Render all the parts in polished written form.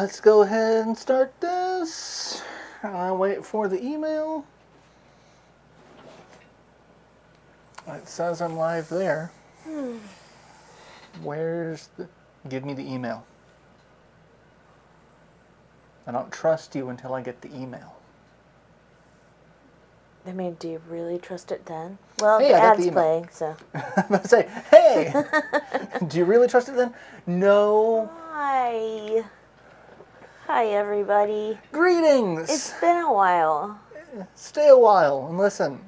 let's go ahead and start this. I'll wait for the email. It says I'm live there. Where's the... Give me the email. I don't trust you until I get the email. I mean, do you really trust it then? Well, Hey, the I got ad's the email. playing, so... I'm going to say, hey! Do you really trust it then? No. Hi. Hi, everybody. Greetings! It's been a while. Stay a while and listen.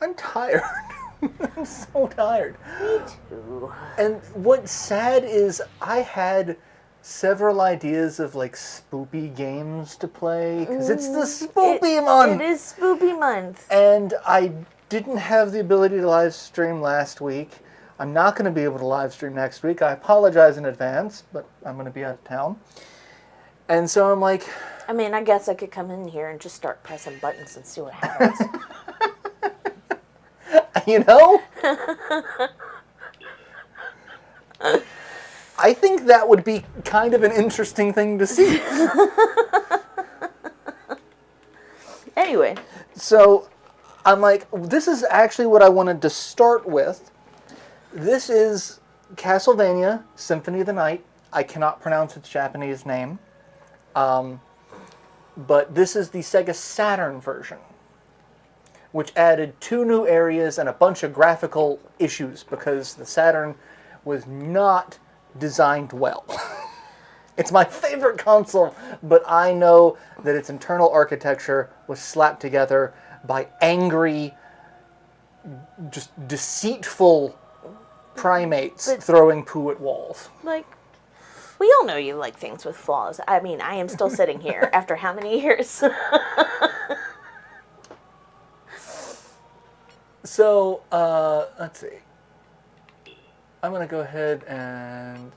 I'm tired. I'm so tired. Me too. And what's sad is I had several ideas of like spoopy games to play because it's the spoopy month. It is spoopy month. And I didn't have the ability to live stream last week. I'm not going to be able to live stream next week. I apologize in advance, but I'm going to be out of town. And so I'm like... I mean, I guess I could come in here and just start pressing buttons and see what happens. You know? I think that would be kind of an interesting thing to see. Anyway. So, I'm like, this is actually what I wanted to start with. This is Castlevania Symphony of the Night. I cannot pronounce its Japanese name. But this is the Sega Saturn version, which added 2 new areas and a bunch of graphical issues because the Saturn was not designed well. It's my favorite console, but I know that its internal architecture was slapped together by angry, just deceitful primates throwing poo at walls. Like, we all know you like things with flaws. I mean, I am still sitting here after how many years? So, let's see. I'm going to go ahead and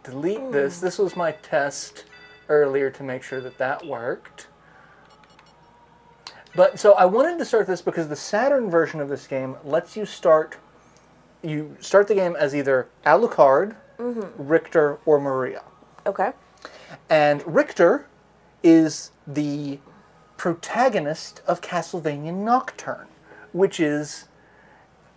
delete this. This was my test earlier to make sure that that worked. But, so I wanted to start this because the Saturn version of this game lets you start the game as either Alucard, Richter, or Maria. Okay. And Richter is the protagonist of Castlevania Nocturne, which is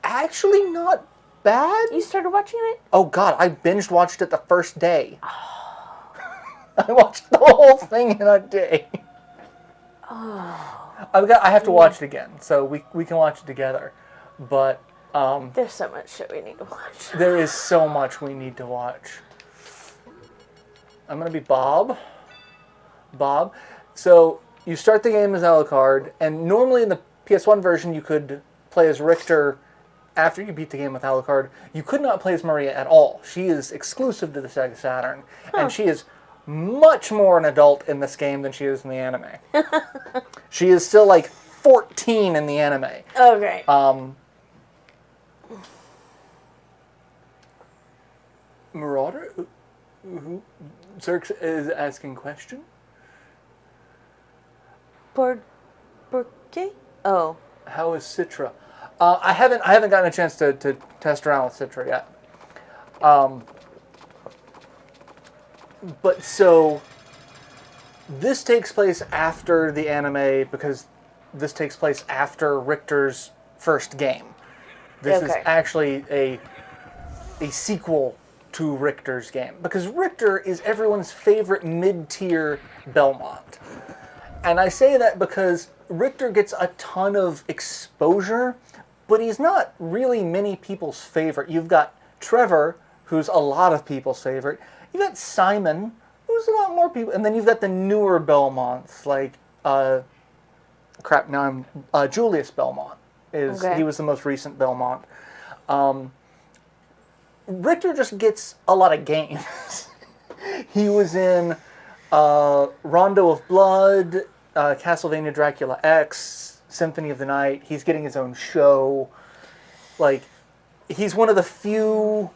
actually not bad. You started watching it? Oh god, I binge watched it the first day. I watched the whole thing in a day. I have to watch it again, so we can watch it together. But There's so much shit we need to watch. there is so much we need to watch. I'm gonna be Bob. So you start the game as Alucard, and normally in the PS1 version you could play as Richter after you beat the game with Alucard. You could not play as Maria at all. She is exclusive to the Sega Saturn, and she is much more an adult in this game than she is in the anime. She is still like 14 in the anime. Okay. Marauder? Zerx is asking question. Por qué? Oh. How is Citra? I haven't gotten a chance to test around with Citra yet. But so this takes place after the anime because this takes place after Richter's first game. This is actually a sequel to Richter's game because Richter is everyone's favorite mid-tier Belmont. And I say that because Richter gets a ton of exposure, but he's not really many people's favorite. You've got Trevor, who's a lot of people's favorite. You've got Simon, who's a lot more people. And then you've got the newer Belmonts, like, Julius Belmont. He was the most recent Belmont. Richter just gets a lot of games. He was in Rondo of Blood, Castlevania Dracula X, Symphony of the Night. He's getting his own show. Like, he's one of the few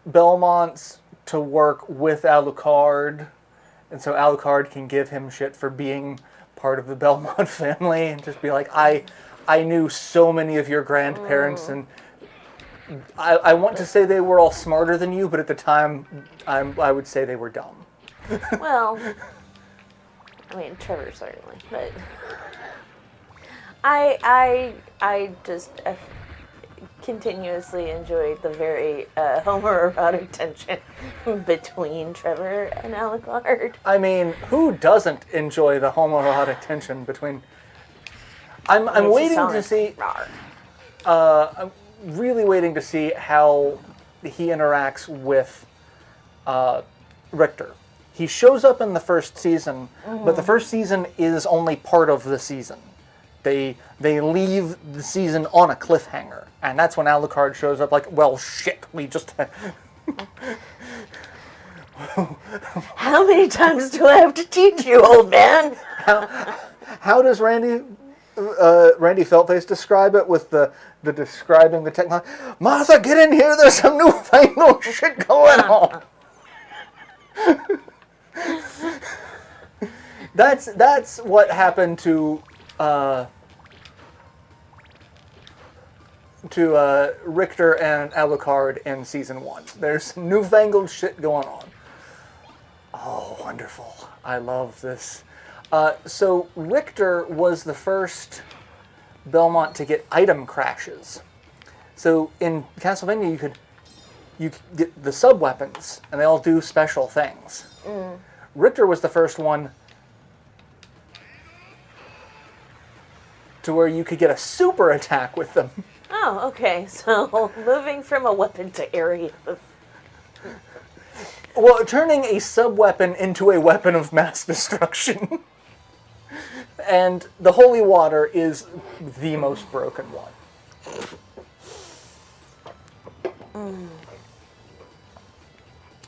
Belmonts to work with Alucard, and so Alucard can give him shit for being part of the Belmont family and just be like, I knew so many of your grandparents, and I want to say they were all smarter than you, but at the time, I would say they were dumb. Well, I mean, Trevor certainly, but I just continuously enjoyed the very homoerotic tension between Trevor and Alucard. I mean, who doesn't enjoy the homoerotic tension between? I'm waiting to see. I'm really waiting to see how he interacts with Richter. He shows up in the first season, but the first season is only part of the season. They leave the season on a cliffhanger, and that's when Alucard shows up like, well, shit, we just... How many times do I have to teach you, old man? How does Randy Feltface describe it with the describing the technology? Martha, get in here, there's some newfangled shit going on. That's what happened to Richter and Alucard in season 1. There's some newfangled shit going on. Oh, wonderful. I love this. So Richter was the first Belmont to get item crashes. So in Castlevania you could get the sub-weapons, and they all do special things. Richter was the first one to where you could get a super attack with them. Oh, okay. So moving from a weapon to area of... Well, turning a sub-weapon into a weapon of mass destruction. And the holy water is the most broken one.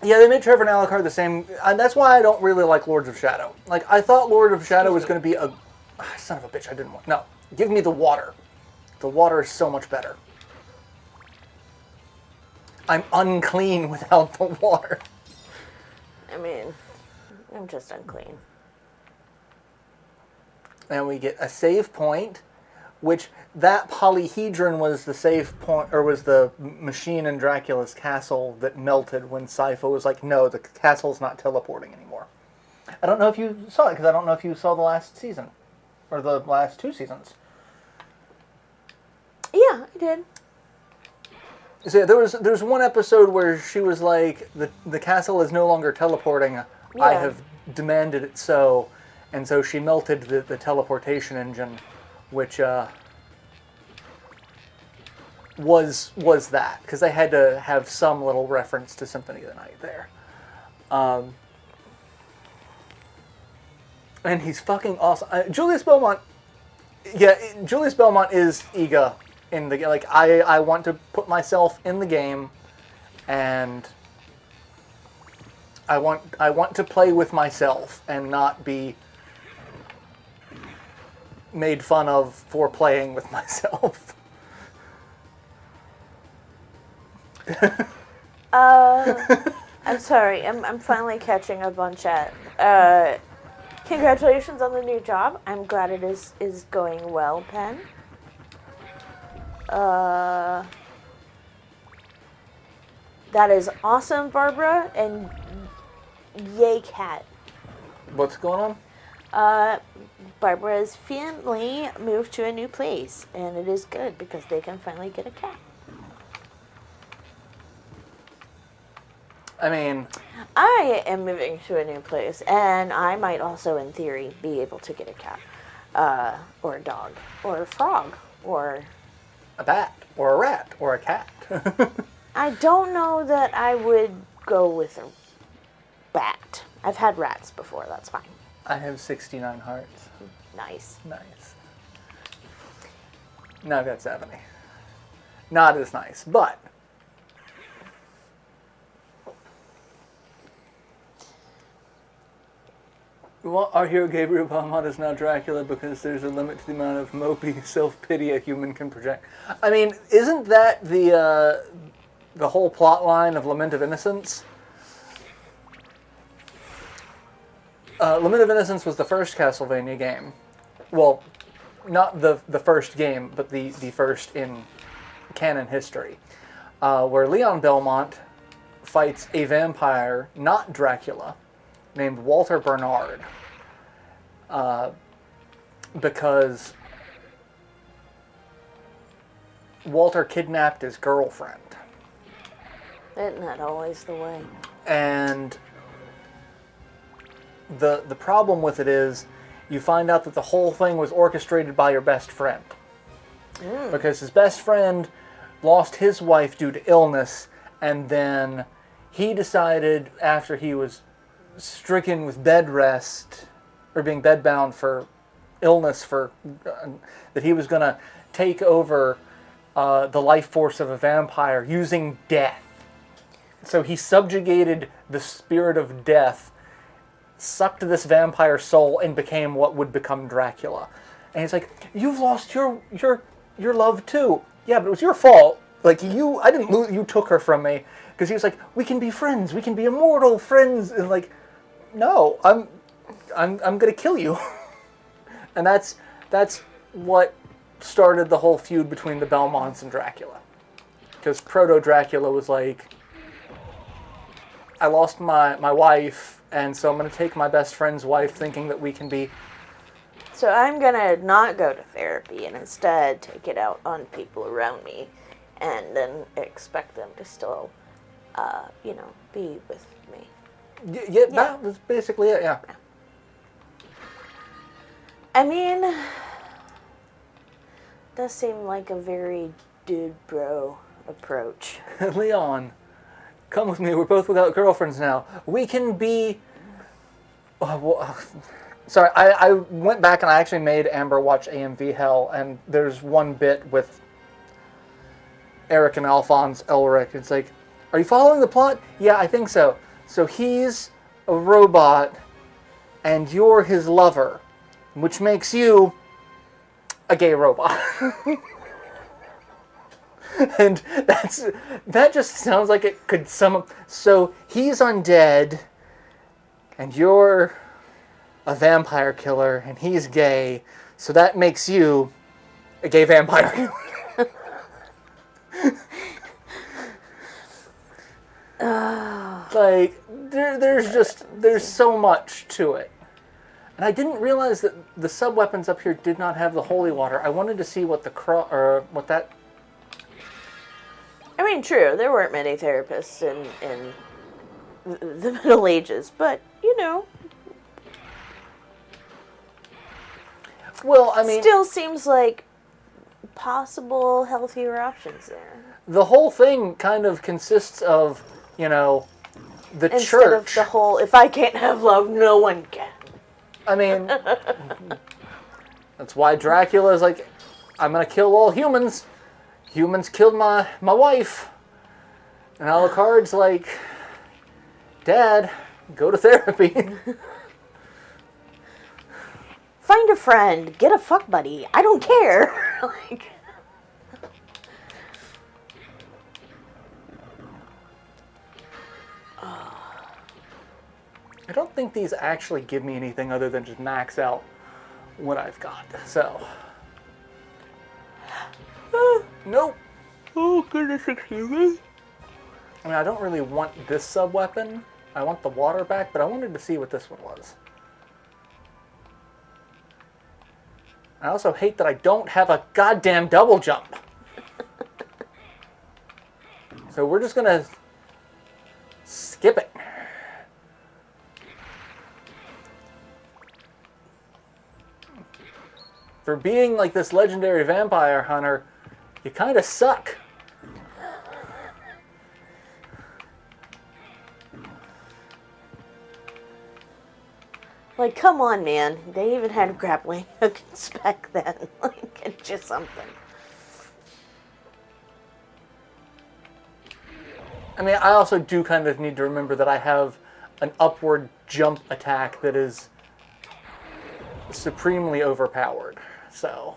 Yeah, they made Trevor and Alucard the same, and that's why I don't really like Lords of Shadow. Like, I thought Lord of Shadow was going to be a... son of a bitch, I didn't want... No, give me the water. The water is so much better. I'm unclean without the water. I mean, I'm just unclean. And we get a save point, which that polyhedron was the save point, or was the machine in Dracula's castle that melted when Sypho was like, no, the castle's not teleporting anymore. I don't know if you saw it, because I don't know if you saw the last season, or the last 2 seasons. Yeah, I did. So there's one episode where she was like, the castle is no longer teleporting, yeah. I have demanded it so, and so she melted the teleportation engine, which was that, because they had to have some little reference to Symphony of the Night there. And he's fucking awesome. Julius Belmont, yeah, Julius Belmont is Iga in the game. Like, I want to put myself in the game, and I want to play with myself and not be made fun of for playing with myself. I'm sorry. I'm finally catching up on chat. Congratulations on the new job. I'm glad it is going well, Pen. That is awesome, Barbara, and yay, Cat. What's going on? Barbara's family moved to a new place, and it is good because they can finally get a cat. I mean... I am moving to a new place, and I might also, in theory, be able to get a cat, or a dog, or a frog, or... a bat, or a rat, or a cat. I don't know that I would go with a bat. I've had rats before, that's fine. I have 69 hearts. Nice. Nice. No, I've got 70. Not as nice, but... Well, our hero Gabriel Belmont is now Dracula because there's a limit to the amount of mopey self-pity a human can project. I mean, isn't that the whole plot line of Lament of Innocence? Lament of Innocence was the first Castlevania game. Well, not the first game, but the first in canon history. Where Leon Belmont fights a vampire, not Dracula, named Walter Bernard. Because Walter kidnapped his girlfriend. Isn't that always the way? And the problem with it is you find out that the whole thing was orchestrated by your best friend. Because his best friend lost his wife due to illness, and then he decided after he was stricken with bed rest, or being bedbound for illness, that he was going to take over the life force of a vampire using death. So he subjugated the spirit of death, sucked this vampire soul, and became what would become Dracula. And he's like, "You've lost your love too." Yeah, but it was your fault. Like, I didn't lose, you took her from me. Because he was like, "We can be friends, we can be immortal friends." And like, no, I'm gonna kill you. And that's what started the whole feud between the Belmonts and Dracula. Because Proto-Dracula was like, I lost my wife, and so I'm going to take my best friend's wife, thinking that we can be... So I'm going to not go to therapy and instead take it out on people around me and then expect them to still, be with me. Yeah, that was basically it, yeah. I mean, does seem like a very dude bro approach. Leon, come with me. We're both without girlfriends now. We can be... Sorry, I went back and I actually made Amber watch AMV Hell, and there's one bit with Eric and Alphonse Elric. It's like, are you following the plot? Yeah, I think so. So he's a robot, and you're his lover, which makes you a gay robot. And that just sounds like it could sum up. So he's undead, and you're a vampire killer, and he's gay, so that makes you a gay vampire killer. Like, there's so much to it. And I didn't realize that the sub-weapons up here did not have the holy water. I wanted to see what that... I mean, true, there weren't many therapists in the Middle Ages, but, Well, I mean... Still seems like possible healthier options there. The whole thing kind of consists of, the Instead church. Instead of the whole, if I can't have love, no one can. I mean, that's why Dracula is like, I'm going to kill all humans. Humans killed my wife. And Alucard's like, Dad, go to therapy. Find a friend. Get a fuck buddy. I don't care. Like... I don't think these actually give me anything other than just max out what I've got. So. Nope. Oh, goodness, excuse me. I mean, I don't really want this sub-weapon. I want the water back, but I wanted to see what this one was. I also hate that I don't have a goddamn double jump. So we're just gonna skip it. For being like this legendary vampire hunter, you kind of suck. Like, come on, man. They even had grappling hooks back then. Like, it's just something. I mean, I also do kind of need to remember that I have an upward jump attack that is supremely overpowered. So,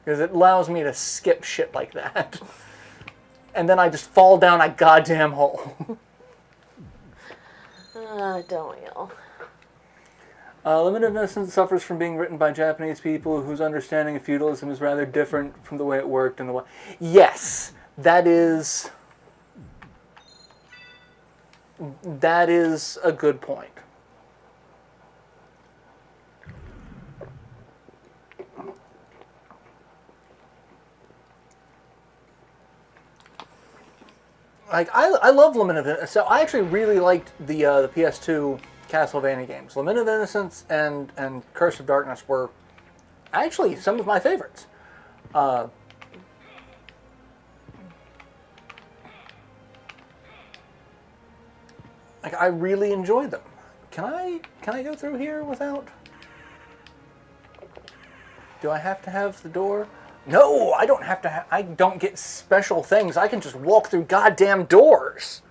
because it allows me to skip shit like that. And then I just fall down a goddamn hole. Don't we all? Limited Innocence suffers from being written by Japanese people whose understanding of feudalism is rather different from the way it worked and the way... Yes, that is... That is a good point. Like I love Lament of Innocence. So I actually really liked the PS2 Castlevania games. Lament of Innocence and Curse of Darkness were actually some of my favorites. Like I really enjoyed them. Can I go through here without? Do I have to have the door? No, I don't have to. I don't get special things. I can just walk through goddamn doors.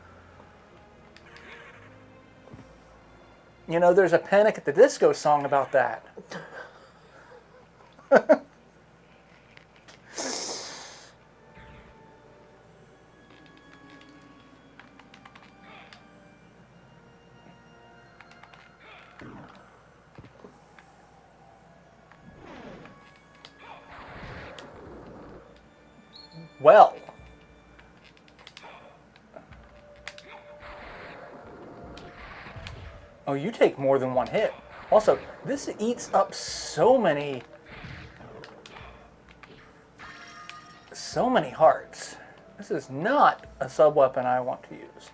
You know, there's a Panic at the Disco song about that. Well. Oh, you take more than one hit. Also, this eats up so many hearts. This is not a sub-weapon I want to use.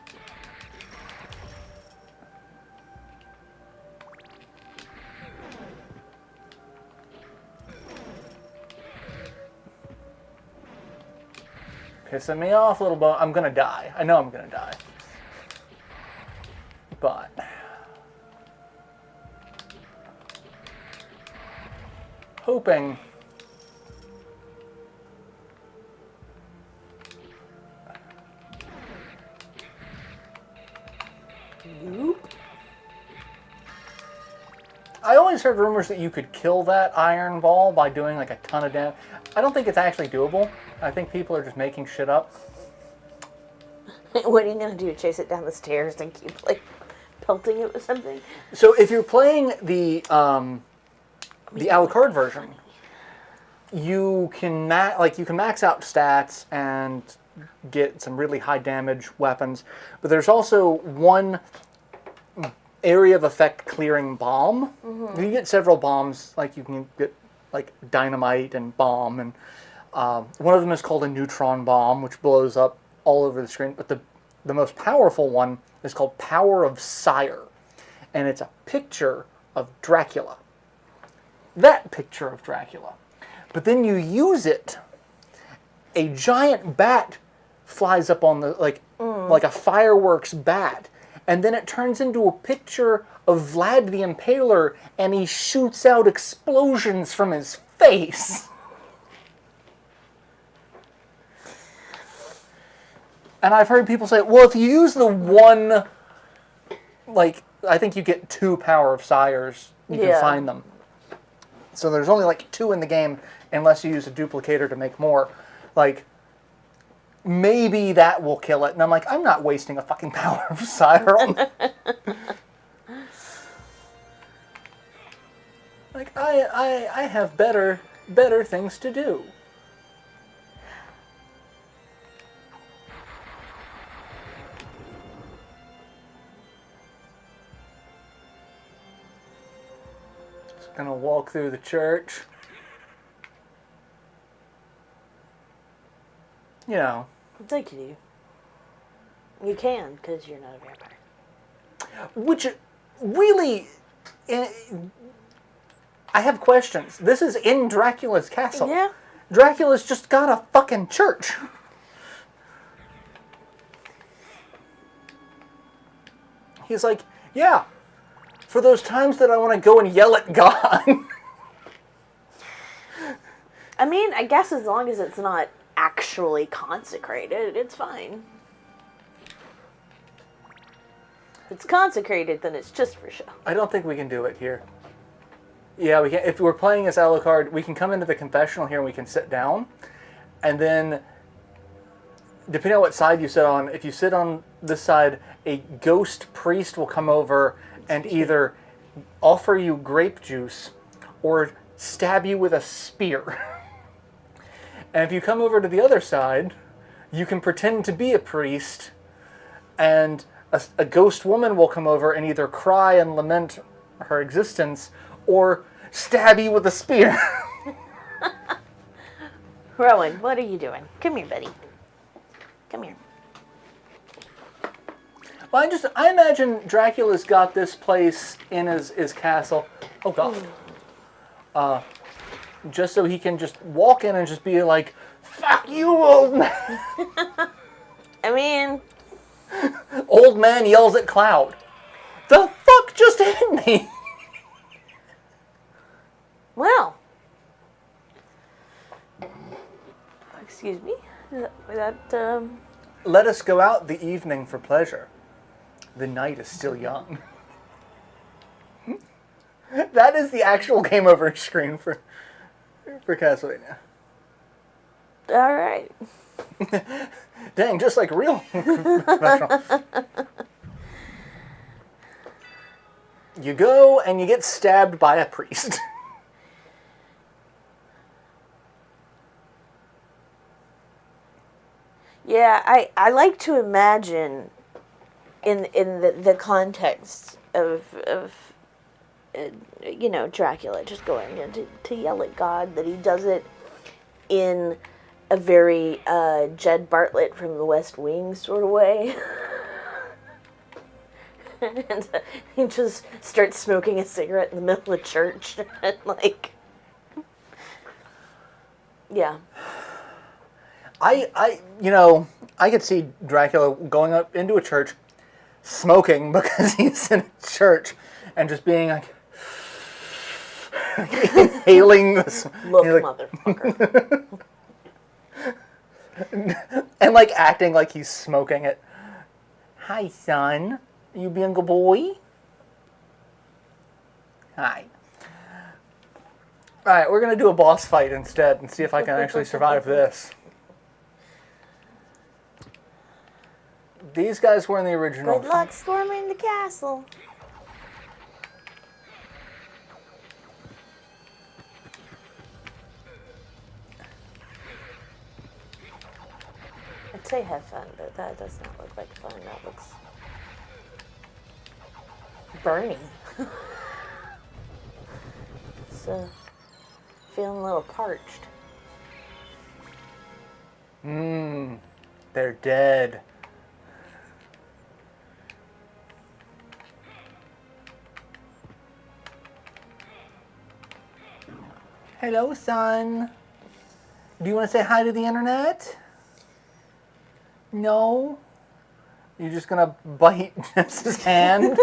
Pissing me off, little boy. I'm gonna die. I know I'm gonna die. But hoping I always heard rumors that you could kill that iron ball by doing like a ton of damage. I don't think it's actually doable. I think people are just making shit up. What are you gonna do? Chase it down the stairs and keep like pelting it with something? So if you're playing the a la carte version, you can max out stats and get some really high damage weapons, but there's also one area of effect clearing bomb. Mm-hmm. You get several bombs, like you can get like dynamite and bomb, and one of them is called a neutron bomb, which blows up all over the screen. But the most powerful one is called Power of Sire, and it's a picture of Dracula. That picture of Dracula. But then you use it, a giant bat flies up on the like a fireworks bat. And then it turns into a picture of Vlad the Impaler, and he shoots out explosions from his face. And I've heard people say, well, if you use the one, like, I think you get 2 Power of Sires, you can find them. So there's only like 2 in the game, unless you use a duplicator to make more. Like, maybe that will kill it. And I'm like, I'm not wasting a fucking Power of Sire on that. Like, I have better things to do. Just gonna walk through the church. You know. I think you do. You can, because you're not a vampire. Which, really, I have questions. This is in Dracula's castle. Yeah. Dracula's just got a fucking church. He's like, yeah, for those times that I want to go and yell at God. I mean, I guess as long as it's not actually consecrated, it's fine. If it's consecrated, then it's just for show. I don't think we can do it here. Yeah, we can. If we're playing as a la carte, we can come into the confessional here and we can sit down, and then, depending on what side you sit on, if you sit on this side, a ghost priest will come over and either offer you grape juice or stab you with a spear. And if you come over to the other side, you can pretend to be a priest and a ghost woman will come over and either cry and lament her existence or stab you with a spear. Rowan, what are you doing? Come here, buddy. Come here. Well, I imagine Dracula's got this place in his castle. Oh, God. Just so he can just walk in and just be like, fuck you, old man. I mean... Old man yells at cloud. The fuck just hit me? Well. Excuse me? Let us go out the evening for pleasure. The night is still young. That is the actual game over screen for Castlevania. All right. Dang, just like real professional. You go and you get stabbed by a priest. Yeah, I like to imagine in the context of Dracula just going in to yell at God, that he does it in a very Jed Bartlett from the West Wing sort of way. And he just starts smoking a cigarette in the middle of church. And yeah. I could see Dracula going up into a church, smoking because he's in a church, and just being like, inhaling this. Look, motherfucker. And like acting like he's smoking it. Hi, son. You being a boy? Hi. Alright, we're going to do a boss fight instead and see if I can actually survive this. These guys were in the original. Good luck storming the castle. I'd say have fun, but that does not look like fun. That looks burning. It's feeling a little parched. They're dead. Hello, son. Do you want to say hi to the internet? No? You're just gonna bite Jess's hand?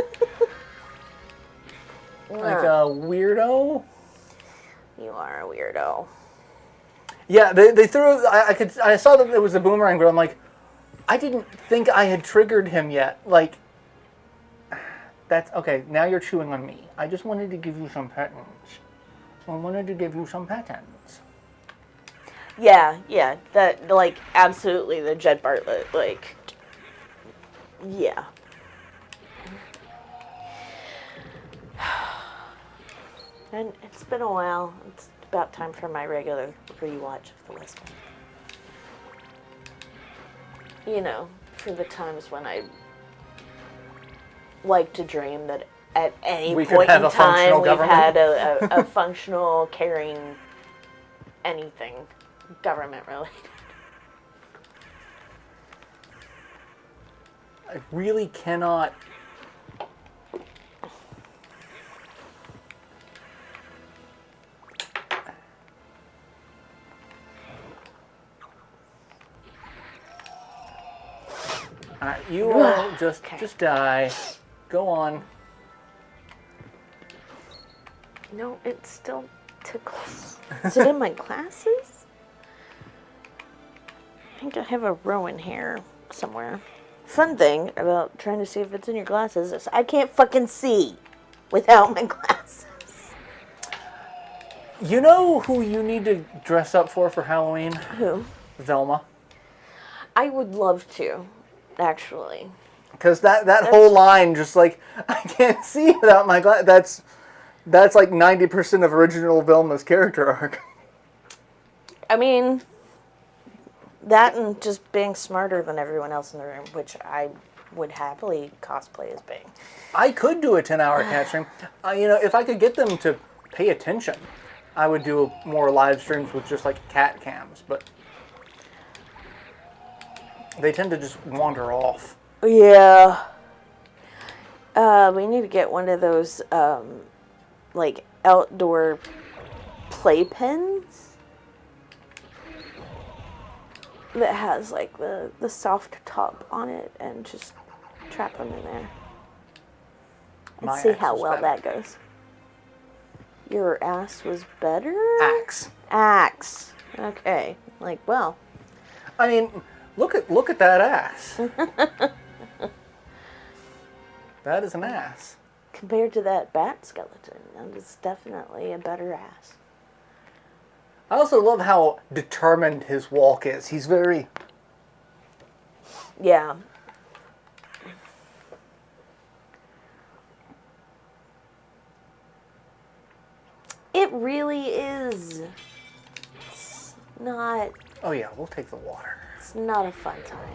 Like a weirdo? You are a weirdo. Yeah, they threw. I saw that it was a boomerang, but I'm like, I didn't think I had triggered him yet. Like, that's okay. Now you're chewing on me. I just wanted to give you some patents. Yeah, that, like, absolutely the Jed Bartlett, like, yeah. And it's been a while. It's about time for my regular rewatch of The West Wing. You know, for the times when I like to dream that at any point in time we've had a functional, caring, anything government related. I really cannot. Alright, you will just die. Go on. No, it still tickles. Is it in my glasses? I think I have a Rowan hair somewhere. Fun thing about trying to see if it's in your glasses is I can't fucking see without my glasses. You know who you need to dress up for Halloween? Who? Velma. I would love to, actually. Because that whole line, just like, I can't see without my glasses, that's like 90% of original Velma's character arc. I mean, that and just being smarter than everyone else in the room, which I would happily cosplay as Bing. I could do a 10-hour cat stream. If I could get them to pay attention, I would do more live streams with just like cat cams, but they tend to just wander off. Yeah. We need to get one of those, like, outdoor playpens that has, like, the soft top on it and just trap them in there. And see how well that goes. Your ass was better? Axe. Okay. Like, well. I mean, look at that ass. That is an ass. Compared to that bat skeleton, that is definitely a better ass. I also love how determined his walk is. He's very... Yeah. It really is. It's not... Oh yeah, we'll take the water. It's not a fun time.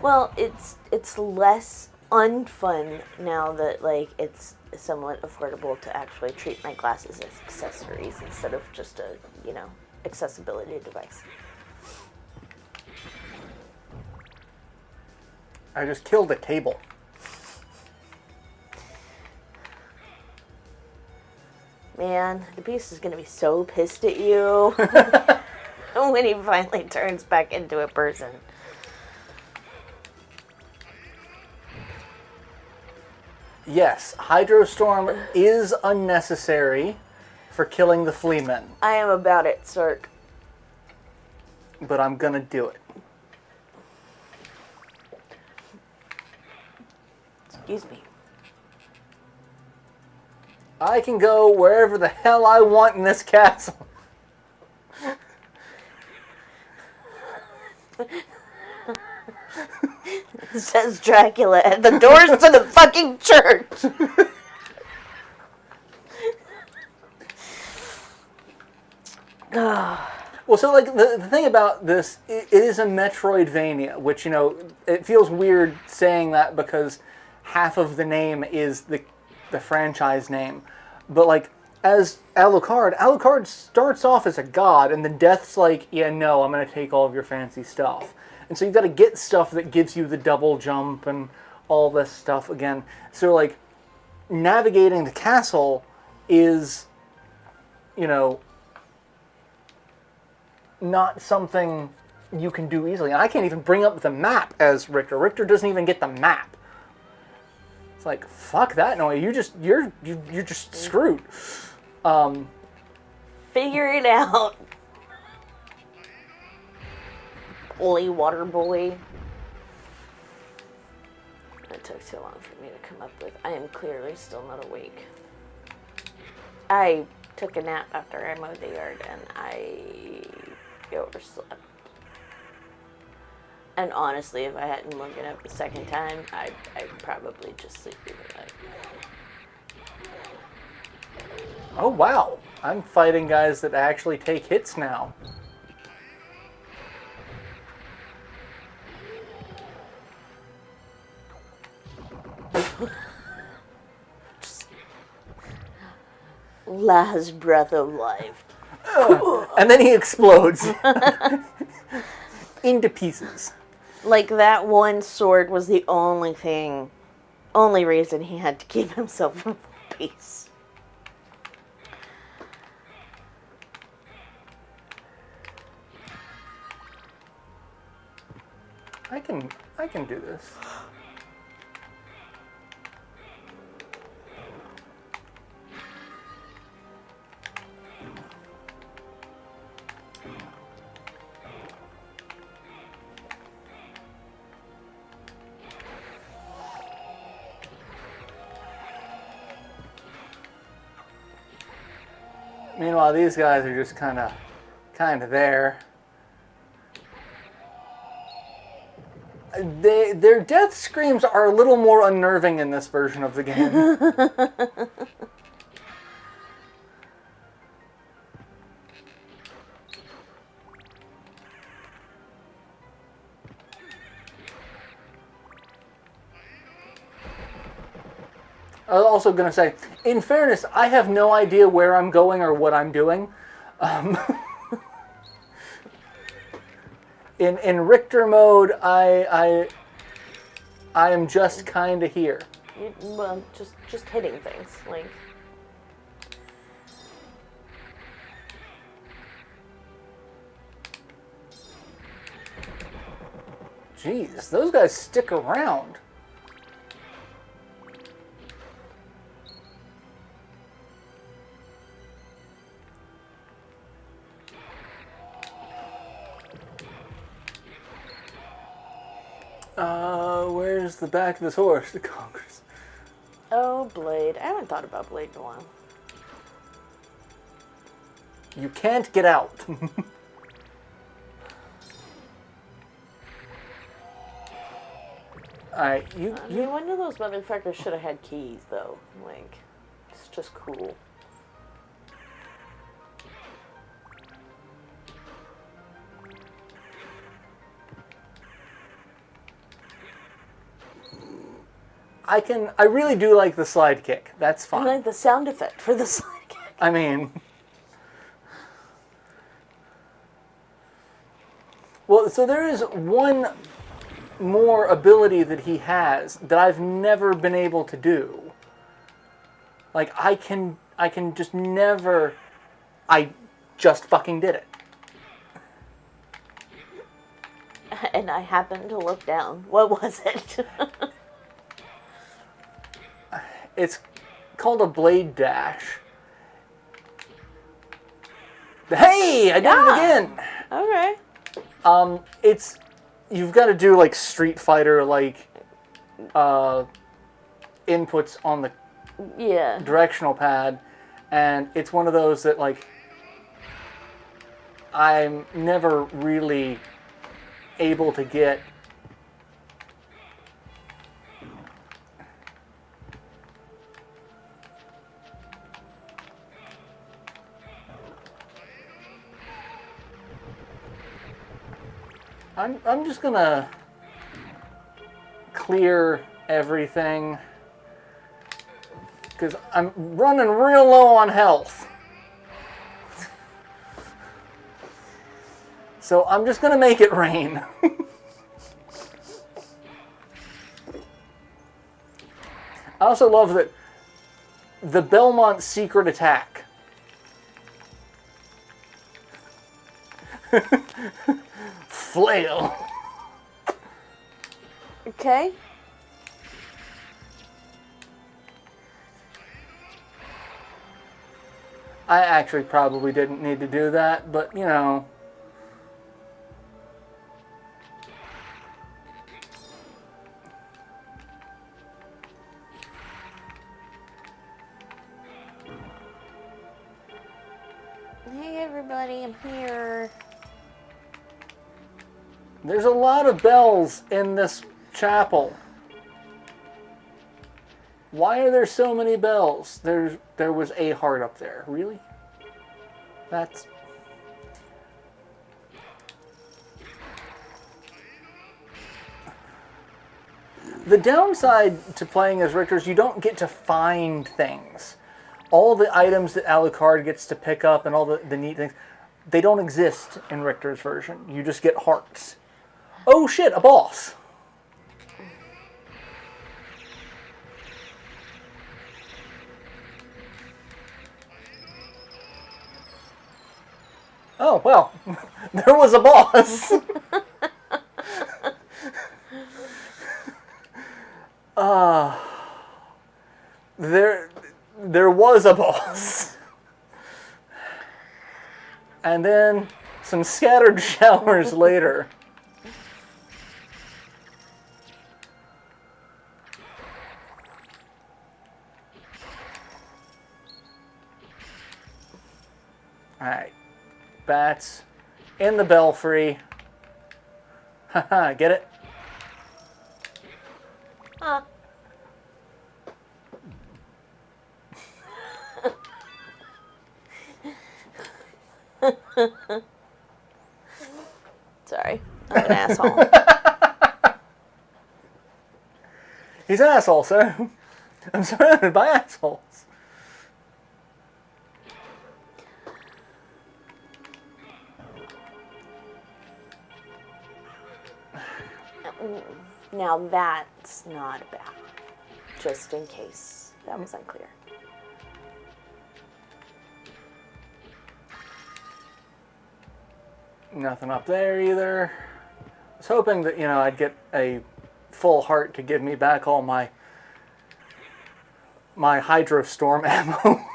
Well, it's less unfun now that, like, it's somewhat affordable to actually treat my glasses as accessories instead of just a, accessibility device. I just killed a table. Man, the beast is going to be so pissed at you when he finally turns back into a person. Yes, Hydrostorm is unnecessary for killing the Fleamen. I am about it, Cirque. But I'm gonna do it. Excuse me. I can go wherever the hell I want in this castle. Says Dracula at the doors to the fucking church. Well, so, like, the thing about this, it is a Metroidvania, which, it feels weird saying that because half of the name is the franchise name. But, like, as Alucard starts off as a god, and then Death's like, yeah, no, I'm going to take all of your fancy stuff. And so you've got to get stuff that gives you the double jump and all this stuff again. So, like, navigating the castle is, not something you can do easily. And I can't even bring up the map as Richter. Richter doesn't even get the map. It's like, fuck that noise. You're just screwed. Figure it out. Holy water boy. It took too long for me to come up with. I am clearly still not awake. I took a nap after I mowed the yard and I overslept. And honestly, if I hadn't woken up the second time, I'd probably just sleep through the night. Oh, wow. I'm fighting guys that actually take hits now. Last breath of life. And then he explodes. Into pieces. Like, that one sword was the only reason he had to keep himself in one piece. I can do this. Meanwhile, these guys are just kind of there. Their death screams are a little more unnerving in this version of the game. I was also going to say, in fairness, I have no idea where I'm going or what I'm doing. In Richter mode, I am just kind of here. Well, just hitting things, like. Jeez, those guys stick around. Where's the back of this horse? The Congress. Oh, Blade. I haven't thought about Blade in a while. You can't get out. Alright, I mean, one of those motherfuckers should have had keys, though. Like, it's just cool. I really do like the slide kick. That's fine. I like the sound effect for the slide kick. I mean... Well, so there is one more ability that he has that I've never been able to do. Like, I can just never... I just fucking did it. And I happened to look down. What was it? It's called a blade dash. Hey! I did it again! Okay. It's... You've got to do, like, Street Fighter, like, inputs on the directional pad. And it's one of those that, like, I'm never really able to get. I'm just gonna clear everything because I'm running real low on health. So I'm just gonna make it rain. I also love that the Belmont secret attack. Flail. Okay. I actually probably didn't need to do that, but you know. Hey everybody, I'm here. There's a lot of bells in this chapel. Why are there so many bells? There was a heart up there. Really? That's... The downside to playing as Richter is you don't get to find things. All the items that Alucard gets to pick up and all the neat things, they don't exist in Richter's version. You just get hearts. Oh shit, a boss! Oh, well, there was a boss! There was a boss. And then some scattered showers later. Alright. Bats in the belfry. Haha, get it? Huh. Sorry, I'm an asshole. He's an asshole, sir. I'm surrounded by assholes. Now that's not a bat. Just in case that was unclear. Nothing up there either. I was hoping that, I'd get a full heart to give me back all my Hydrostorm ammo.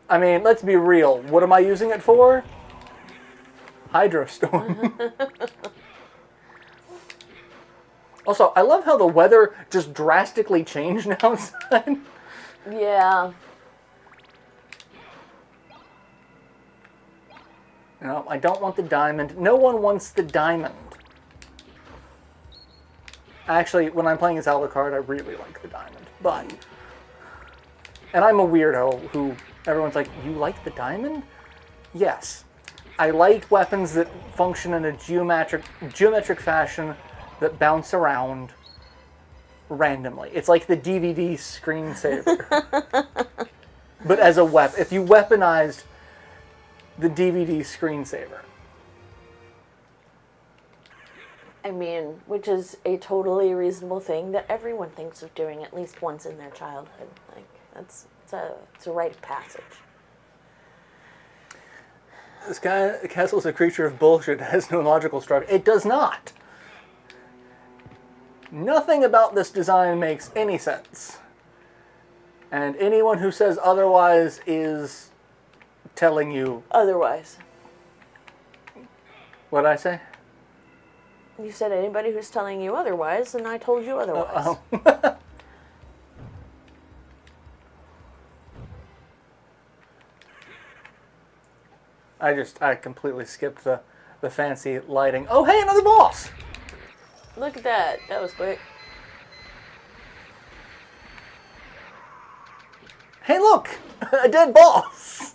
I mean, let's be real. What am I using it for? Hydrostorm. Also, I love how the weather just drastically changed outside. Yeah. No, I don't want the diamond. No one wants the diamond. Actually, when I'm playing as Alucard, I really like the diamond. But... And I'm a weirdo who... Everyone's like, you like the diamond? Yes. I like weapons that function in a geometric fashion that bounce around randomly. It's like the DVD screensaver. But as a weapon. If you weaponized the DVD screensaver. I mean, which is a totally reasonable thing that everyone thinks of doing at least once in their childhood. Like, it's a rite of passage. This castle is a creature of bullshit. It has no logical structure. It does not. Nothing about this design makes any sense. And anyone who says otherwise is telling you... Otherwise. What'd I say? You said anybody who's telling you otherwise, and I told you otherwise. I completely skipped the fancy lighting. Oh, hey, another boss! Look at that. That was quick. Hey, look! A dead boss!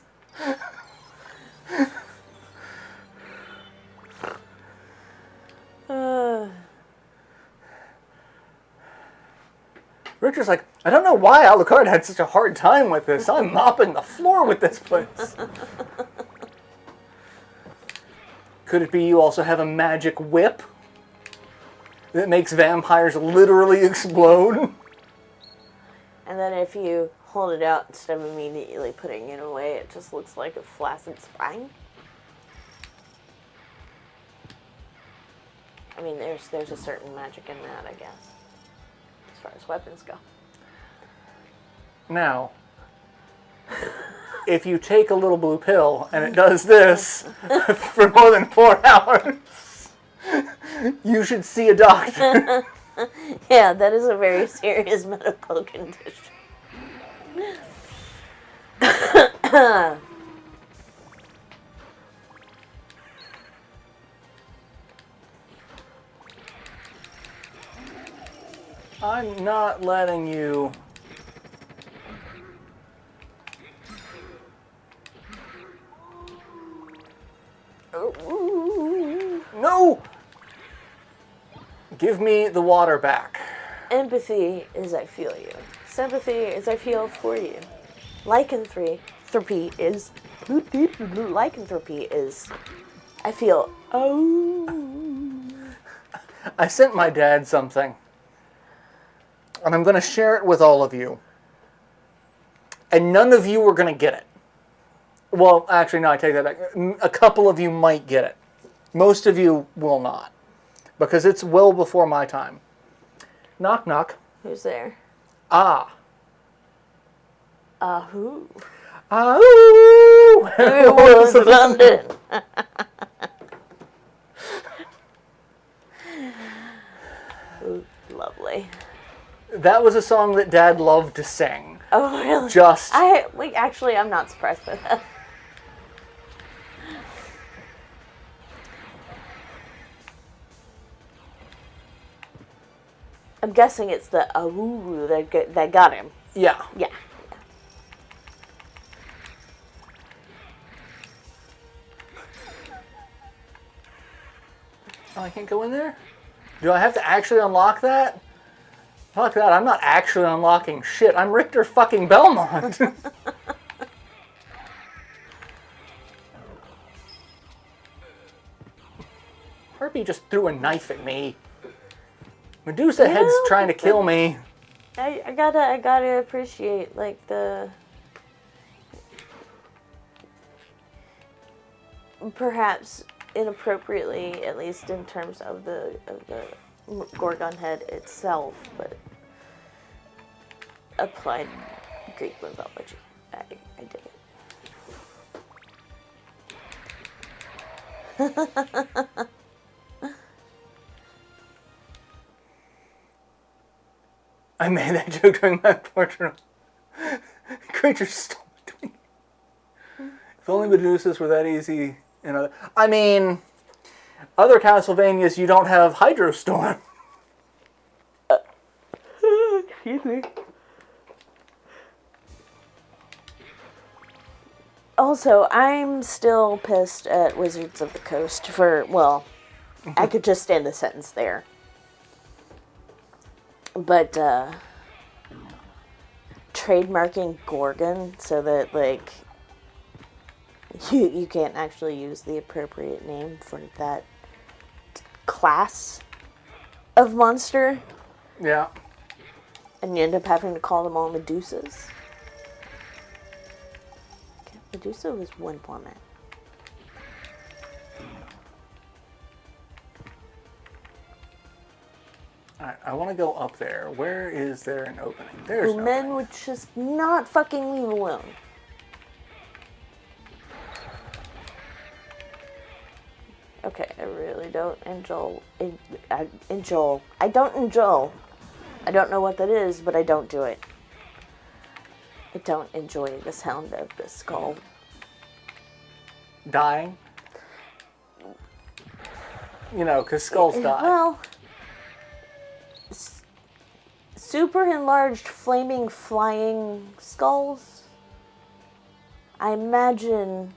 Richter's like, I don't know why Alucard had such a hard time with this. I'm mopping the floor with this place. Could it be you also have a magic whip that makes vampires literally explode? And then if you hold it out instead of immediately putting it away, it just looks like a flaccid spine. I mean, there's a certain magic in that, I guess, as far as weapons go. Now, if you take a little blue pill and it does this for more than 4 hours, you should see a doctor. Yeah, that is a very serious medical condition. I'm not letting you... No! Give me the water back. Empathy is I feel you. Sympathy is I feel for you. Lycanthropy is I feel I sent my dad something. And I'm going to share it with all of you. And none of you are going to get it. Well, actually, no, I take that back. A couple of you might get it. Most of you will not. Because it's well before my time. Knock, knock. Who's there? Ah. Who? Ah-ooh! It was London. Lovely. That was a song that Dad loved to sing. Oh, really? Actually, I'm not surprised by that. I'm guessing it's the ahoo that got him. Yeah. Yeah. Oh, I can't go in there? Do I have to actually unlock that? Fuck that, I'm not actually unlocking shit. I'm Richter fucking Belmont. Harpy just threw a knife at me. Medusa Head's trying to kill me. I gotta appreciate, like, the... Perhaps inappropriately, at least in terms of the Gorgon head itself, but applied Greek mythology. I dig it. I made that joke during my portrait. Creatures stole between. If only Medusas were that easy. I mean, other Castlevanias you don't have Hydrostorm. Excuse me. Also, I'm still pissed at Wizards of the Coast for, well, I could just end the sentence there. But, trademarking Gorgon so that, like, you can't actually use the appropriate name for that class of monster. Yeah. And you end up having to call them all Medusas. Okay, Medusa was one format. Alright, I want to go up there. Where is there an opening? There's no Men opening. would just not fucking leave alone. Okay, I really don't enjoy. I don't enjoy. I don't know what that is, but I don't do it. I don't enjoy the sound of the skull. Dying? You know, because skulls die. Well, super enlarged, flaming, flying skulls. I imagine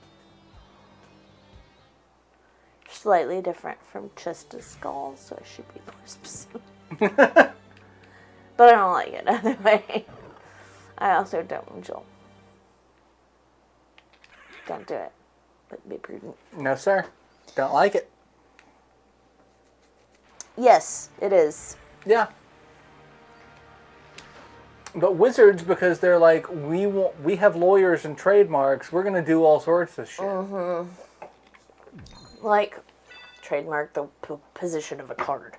slightly different from just a skull, so I should be more specific. But I don't like it either way. I also don't enjoy. Don't do it, but be prudent. No, sir. Don't like it. Yes, it is. Yeah. But Wizards, because they're like, we have lawyers and trademarks, we're gonna do all sorts of shit. Mm-hmm. Like, trademark the position of a card.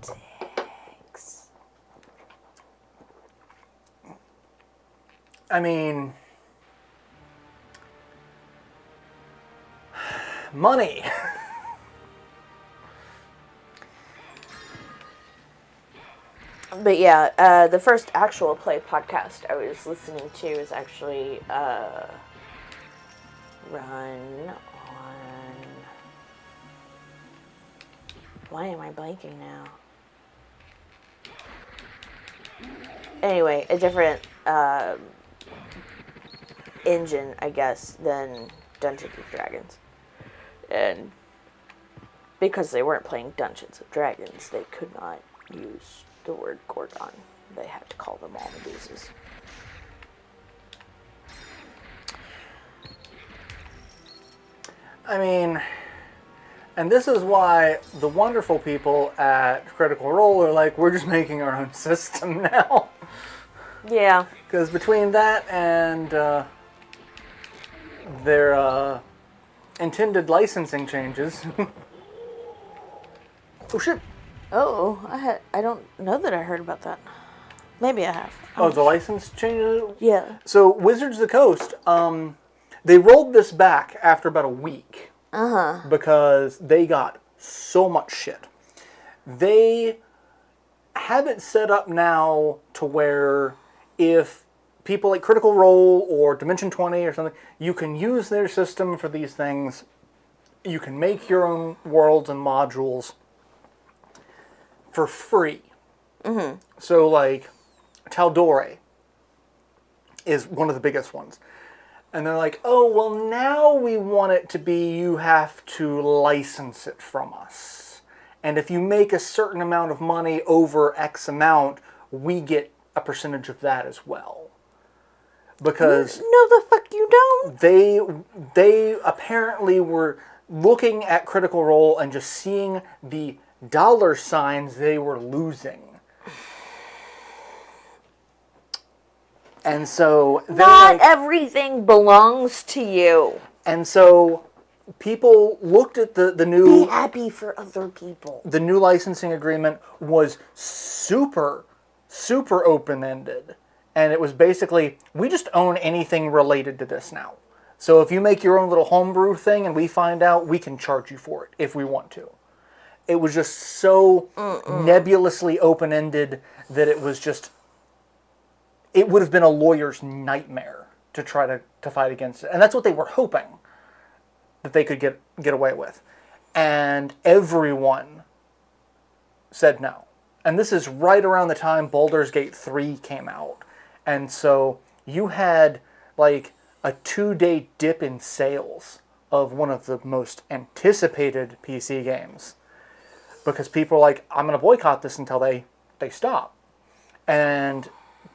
Thanks. I mean, money. But yeah, the first actual play podcast I was listening to is actually Run on... Why am I blanking now? Anyway, a different engine, I guess, than Dungeons & Dragons. And because they weren't playing Dungeons & Dragons, they could not use the word Gorgon. They had to call them all Medusas. I mean, and this is why the wonderful people at Critical Role are like, we're just making our own system now. Yeah. Because between that and their intended licensing changes... Oh, shit. Oh, I don't know that I heard about that. Maybe I have. Oh, the license changes? Yeah. So, Wizards of the Coast, they rolled this back after about a week. Uh-huh. Because they got so much shit. They have it set up now to where if people like Critical Role or Dimension 20 or something, you can use their system for these things. You can make your own worlds and modules for free. Mm-hmm. So, like, Taldore is one of the biggest ones. And they're like, oh, well, now we want it to be you have to license it from us. And if you make a certain amount of money over X amount, we get a percentage of that as well. Because no, the fuck you don't. They apparently were looking at Critical Role and just seeing the dollar signs they were losing. And so not everything belongs to you. And so people looked at the new... Be happy for other people. The new licensing agreement was super, super open-ended. And it was basically, we just own anything related to this now. So if you make your own little homebrew thing and we find out, we can charge you for it if we want to. It was just so nebulously open-ended that it was just... It would have been a lawyer's nightmare to try to fight against it. And that's what they were hoping that they could get away with. And everyone said no. And this is right around the time Baldur's Gate 3 came out. And so you had like a 2-day dip in sales of one of the most anticipated PC games. Because people are like, I'm going to boycott this until they stop. And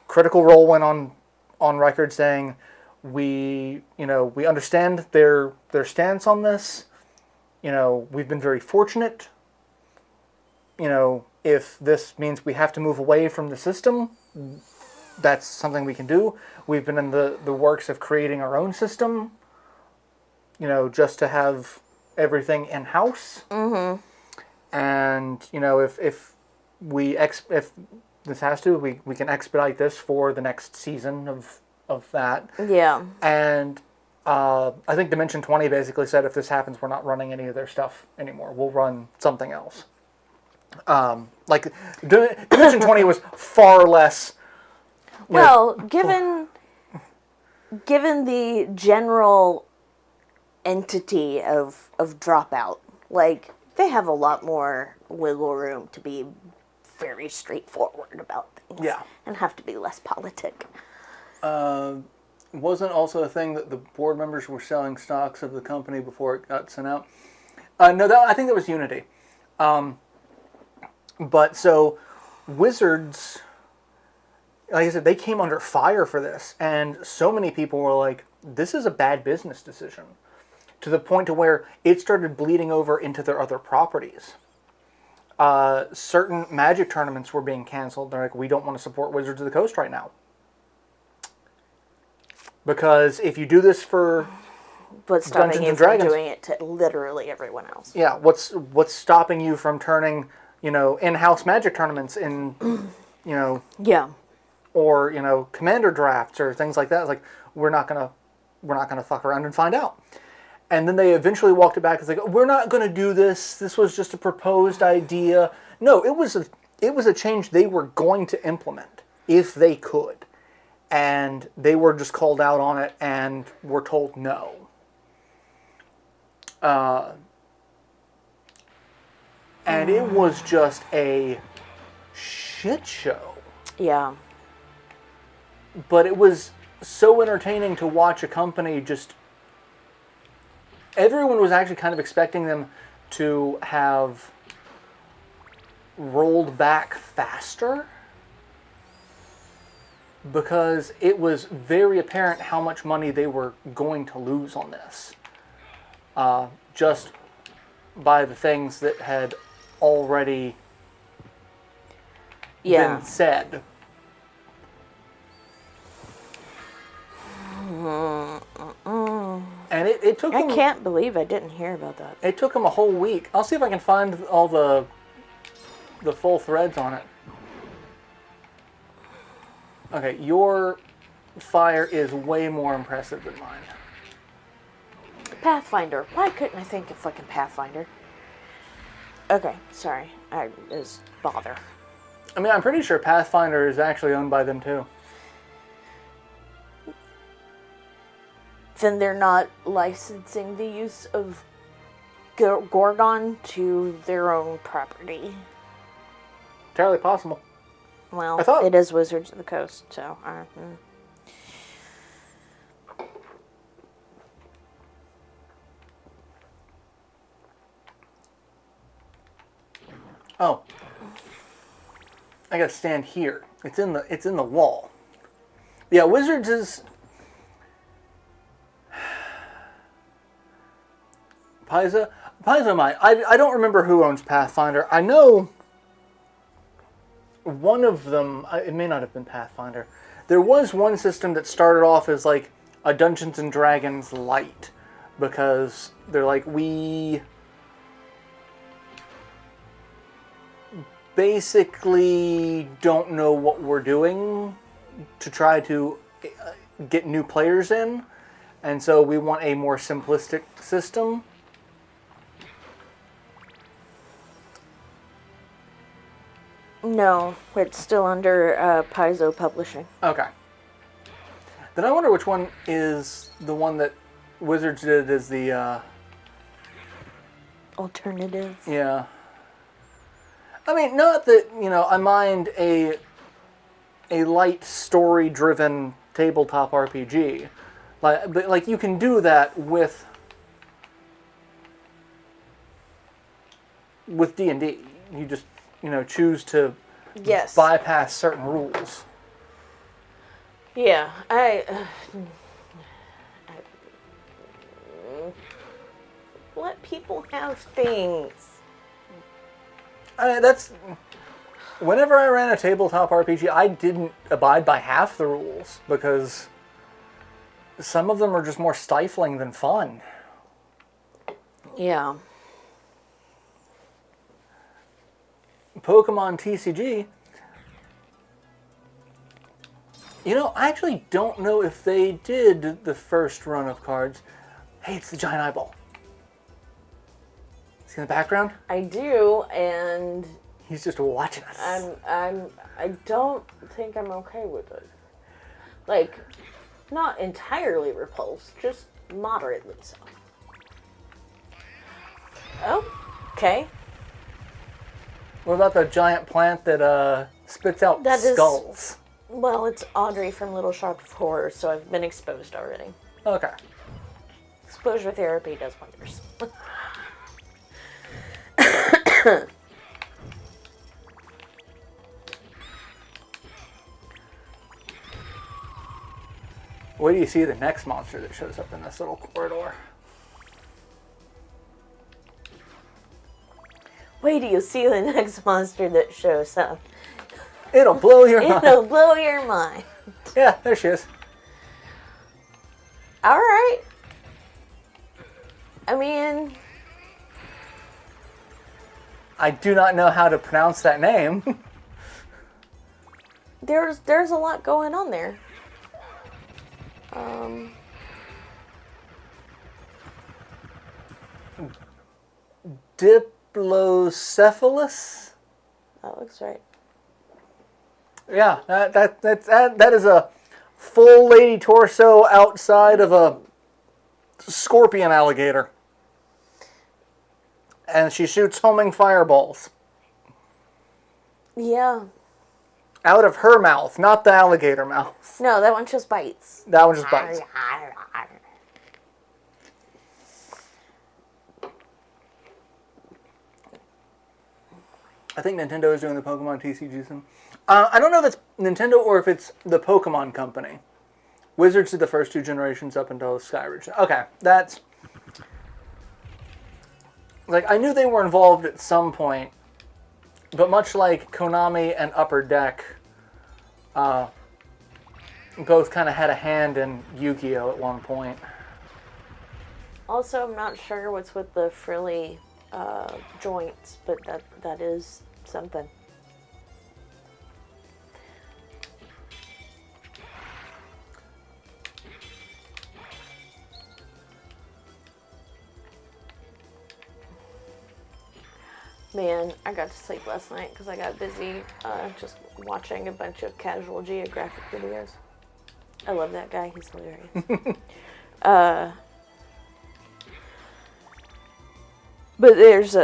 Critical Role went on record saying, we understand their stance on this. We've been very fortunate. If this means we have to move away from the system, that's something we can do. We've been in the works of creating our own system, just to have everything in-house. Mm-hmm. And, if this has to, we can expedite this for the next season of that. Yeah. And I think Dimension 20 basically said if this happens, we're not running any of their stuff anymore. We'll run something else. Dimension 20 was far less... Well, given the general entity of Dropout, they have a lot more wiggle room to be very straightforward about things. Yeah. And have to be less politic. Wasn't also a thing that the board members were selling stocks of the company before it got sent out? No, I think that was Unity. But so Wizards, like I said, they came under fire for this, and so many people were like, this is a bad business decision, to the point to where it started bleeding over into their other properties. Certain Magic tournaments were being canceled. They're like, we don't want to support Wizards of the Coast right now. Because if you do this for Dungeons and Dragons, doing it to literally everyone else. Yeah, what's stopping you from turning, in-house Magic tournaments in, Yeah. Or, commander drafts or things like that? It's like, we're not gonna fuck around and find out. And then they eventually walked it back. It's like, we're not going to do this. This was just a proposed idea. No, it was a change they were going to implement if they could. And they were just called out on it and were told no. And it was just a shit show. Yeah. But it was so entertaining to watch a company just... Everyone was actually kind of expecting them to have rolled back faster, because it was very apparent how much money they were going to lose on this. Just by the things that had already been said. And it took them... I can't believe I didn't hear about that. It took them a whole week. I'll see if I can find all the full threads on it. Okay, your fire is way more impressive than mine. Pathfinder. Why couldn't I think of fucking Pathfinder? Okay, sorry. I was bother. I mean, I'm pretty sure Pathfinder is actually owned by them too. Then they're not licensing the use of Gorgon to their own property. Entirely possible. Well, it is Wizards of the Coast, so... Oh. I gotta stand here. It's in the wall. Yeah, Wizards is... Paizo might. I don't remember who owns Pathfinder. I know one of them... It may not have been Pathfinder. There was one system that started off as like a Dungeons and Dragons light. Because they're like, we... basically don't know what we're doing to try to get new players in, and so we want a more simplistic system. No, it's still under Paizo Publishing. Okay. Then I wonder which one is the one that Wizards did as the... Alternative. Yeah. I mean, not that, I mind a light story-driven tabletop RPG. But you can do that with D&D. You just, choose to bypass certain rules. Yeah, let people have things. Whenever I ran a tabletop RPG, I didn't abide by half the rules because some of them are just more stifling than fun. Yeah. Pokemon TCG. I actually don't know if they did the first run of cards. Hey, it's the giant eyeball. See in the background? I do, and he's just watching us. I don't think I'm okay with it. Like, not entirely repulsed, just moderately so. Oh, okay. What about the giant plant that spits out skulls? Well, it's Audrey from Little Shop of Horrors, so I've been exposed already. Okay. Exposure therapy does wonders. Where do you see the next monster that shows up in this little corridor? Wait till you see the next monster that shows up. It'll blow your mind. It'll blow your mind. Yeah, there she is. All right. I mean... I do not know how to pronounce that name. There's a lot going on there. Diplocephalus? That looks right. Yeah, that is a full lady torso outside of a scorpion alligator. And she shoots homing fireballs. Yeah. Out of her mouth, not the alligator mouth. No, that one just bites. That one just bites. I think Nintendo is doing the Pokemon TCG soon. I don't know if it's Nintendo or if it's the Pokemon Company. Wizards did the first 2 generations up until Skyridge. Okay, that's... I knew they were involved at some point, but much like Konami and Upper Deck, both kind of had a hand in Yu-Gi-Oh! At one point. Also, I'm not sure what's with the frilly joints, but that is something. Man, I got to sleep last night because I got busy just watching a bunch of Casual Geographic videos. I love that guy. He's hilarious. But there was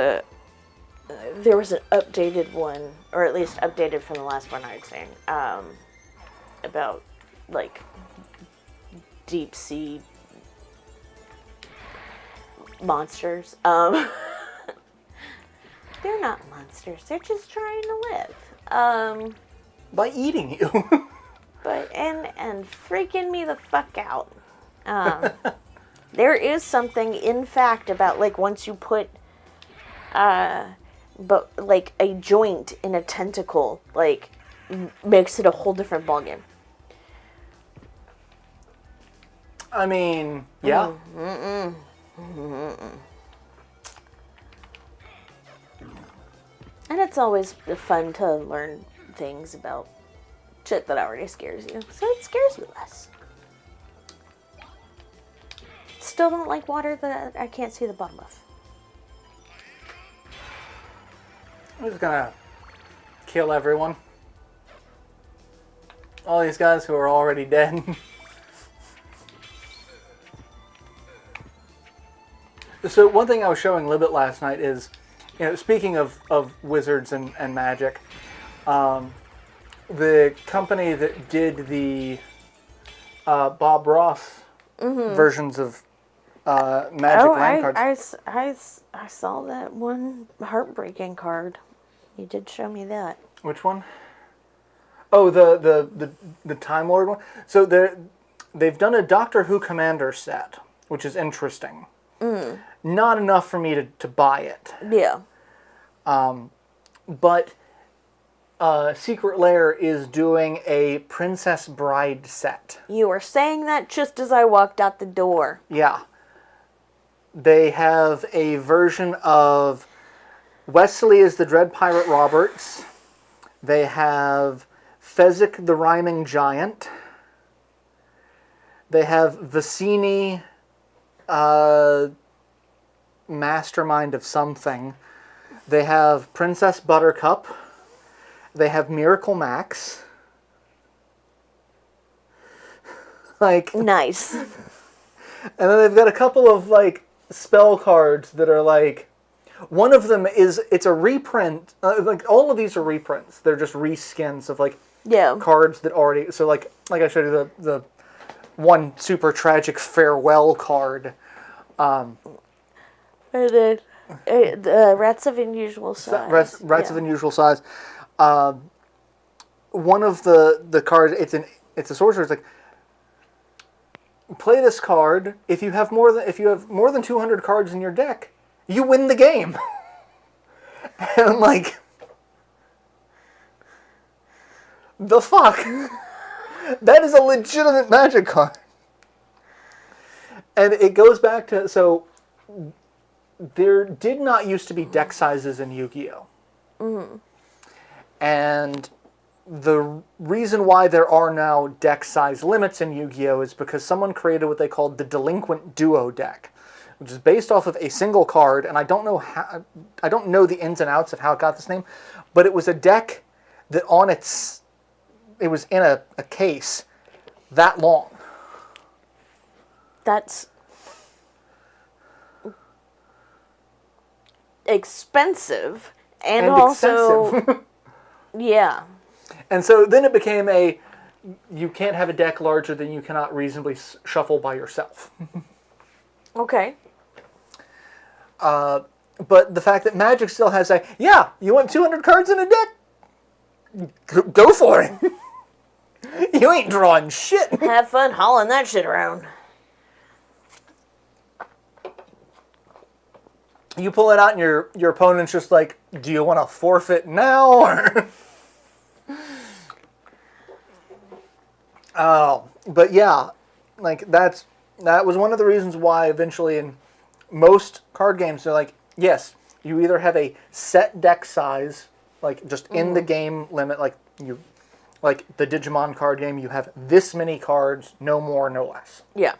an updated one, or at least updated from the last one I'd seen, about, deep sea monsters. They're not monsters. They're just trying to live. By eating you. But and freaking me the fuck out. There is something, in fact, about like once you put, but like a joint in a tentacle, like makes it a whole different ballgame. I mean, yeah. And it's always fun to learn things about shit that already scares you. So it scares me less. Still don't like water that I can't see the bottom of. I'm just gonna kill everyone. All these guys who are already dead. So one thing I was showing Libet last night is, you know, speaking of wizards and magic, the company that did the Bob Ross versions of Magic land cards. I saw that one heartbreaking card. You did show me that. Which one? Oh, the Time Lord one. So they've done a Doctor Who Commander set, which is interesting. Not enough for me to buy it. Yeah. But Secret Lair is doing a Princess Bride set. You were saying that just as I walked out the door. Yeah. They have a version of Wesley as the Dread Pirate Roberts. They have Fezzik the Rhyming Giant. They have Vicini, Mastermind of Something. They have Princess Buttercup. They have Miracle Max. Like, nice. And then they've got a couple of like spell cards that are like, one of them is, it's a reprint. Like all of these are reprints. They're just reskins of like cards that already. So like I showed you the one super tragic farewell card. And then the Rats of Unusual Size. Rats of Unusual Size. One of the cards, it's a sorcerer. It's like, play this card. If you have more than 200 cards in your deck, you win the game. And I'm like, the fuck? That is a legitimate Magic card. And it goes back to, so there did not used to be deck sizes in Yu-Gi-Oh! Mm-hmm. And the reason why there are now deck size limits in Yu-Gi-Oh! Is because someone created what they called the Delinquent Duo deck, which is based off of a single card, and I don't know the ins and outs of how it got this name, but it was a deck that it was in a case that long. That's expensive and also expensive. Yeah. And so then it became you can't have a deck larger than you cannot reasonably shuffle by yourself. Okay. But the fact that Magic still has you want 200 cards in a deck? Go for it. You ain't drawing shit. Have fun hauling that shit around. You pull it out and your opponent's just like, do you want to forfeit now? Or but yeah, like that was one of the reasons why eventually in most card games they're like, yes, you either have a set deck size, like just in the game limit, like the Digimon card game, you have this many cards, no more, no less. Yeah.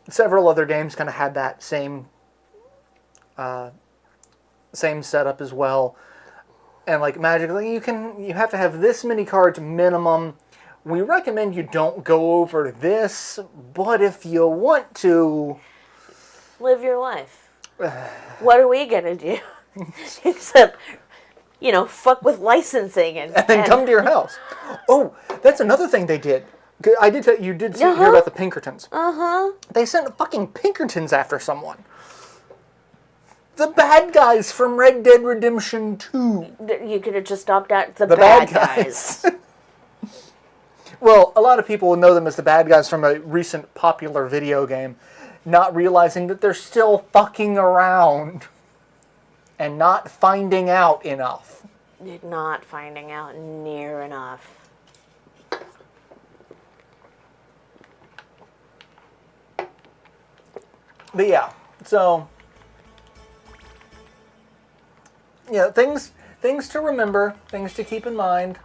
Several other games kind of had that same setup as well. And like Magic, like you have to have this many cards minimum. We recommend you don't go over this, but if you want to live your life, what are we gonna do? Except, fuck with licensing and come to your house. Oh, that's another thing they did. I did tell you did hear about the Pinkertons. They sent fucking Pinkertons after someone. The bad guys from Red Dead Redemption 2. You could have just stopped at the bad guys. Well, a lot of people will know them as the bad guys from a recent popular video game, not realizing that they're still fucking around and not finding out enough. Not finding out near enough. But yeah, so yeah, things to remember, things to keep in mind.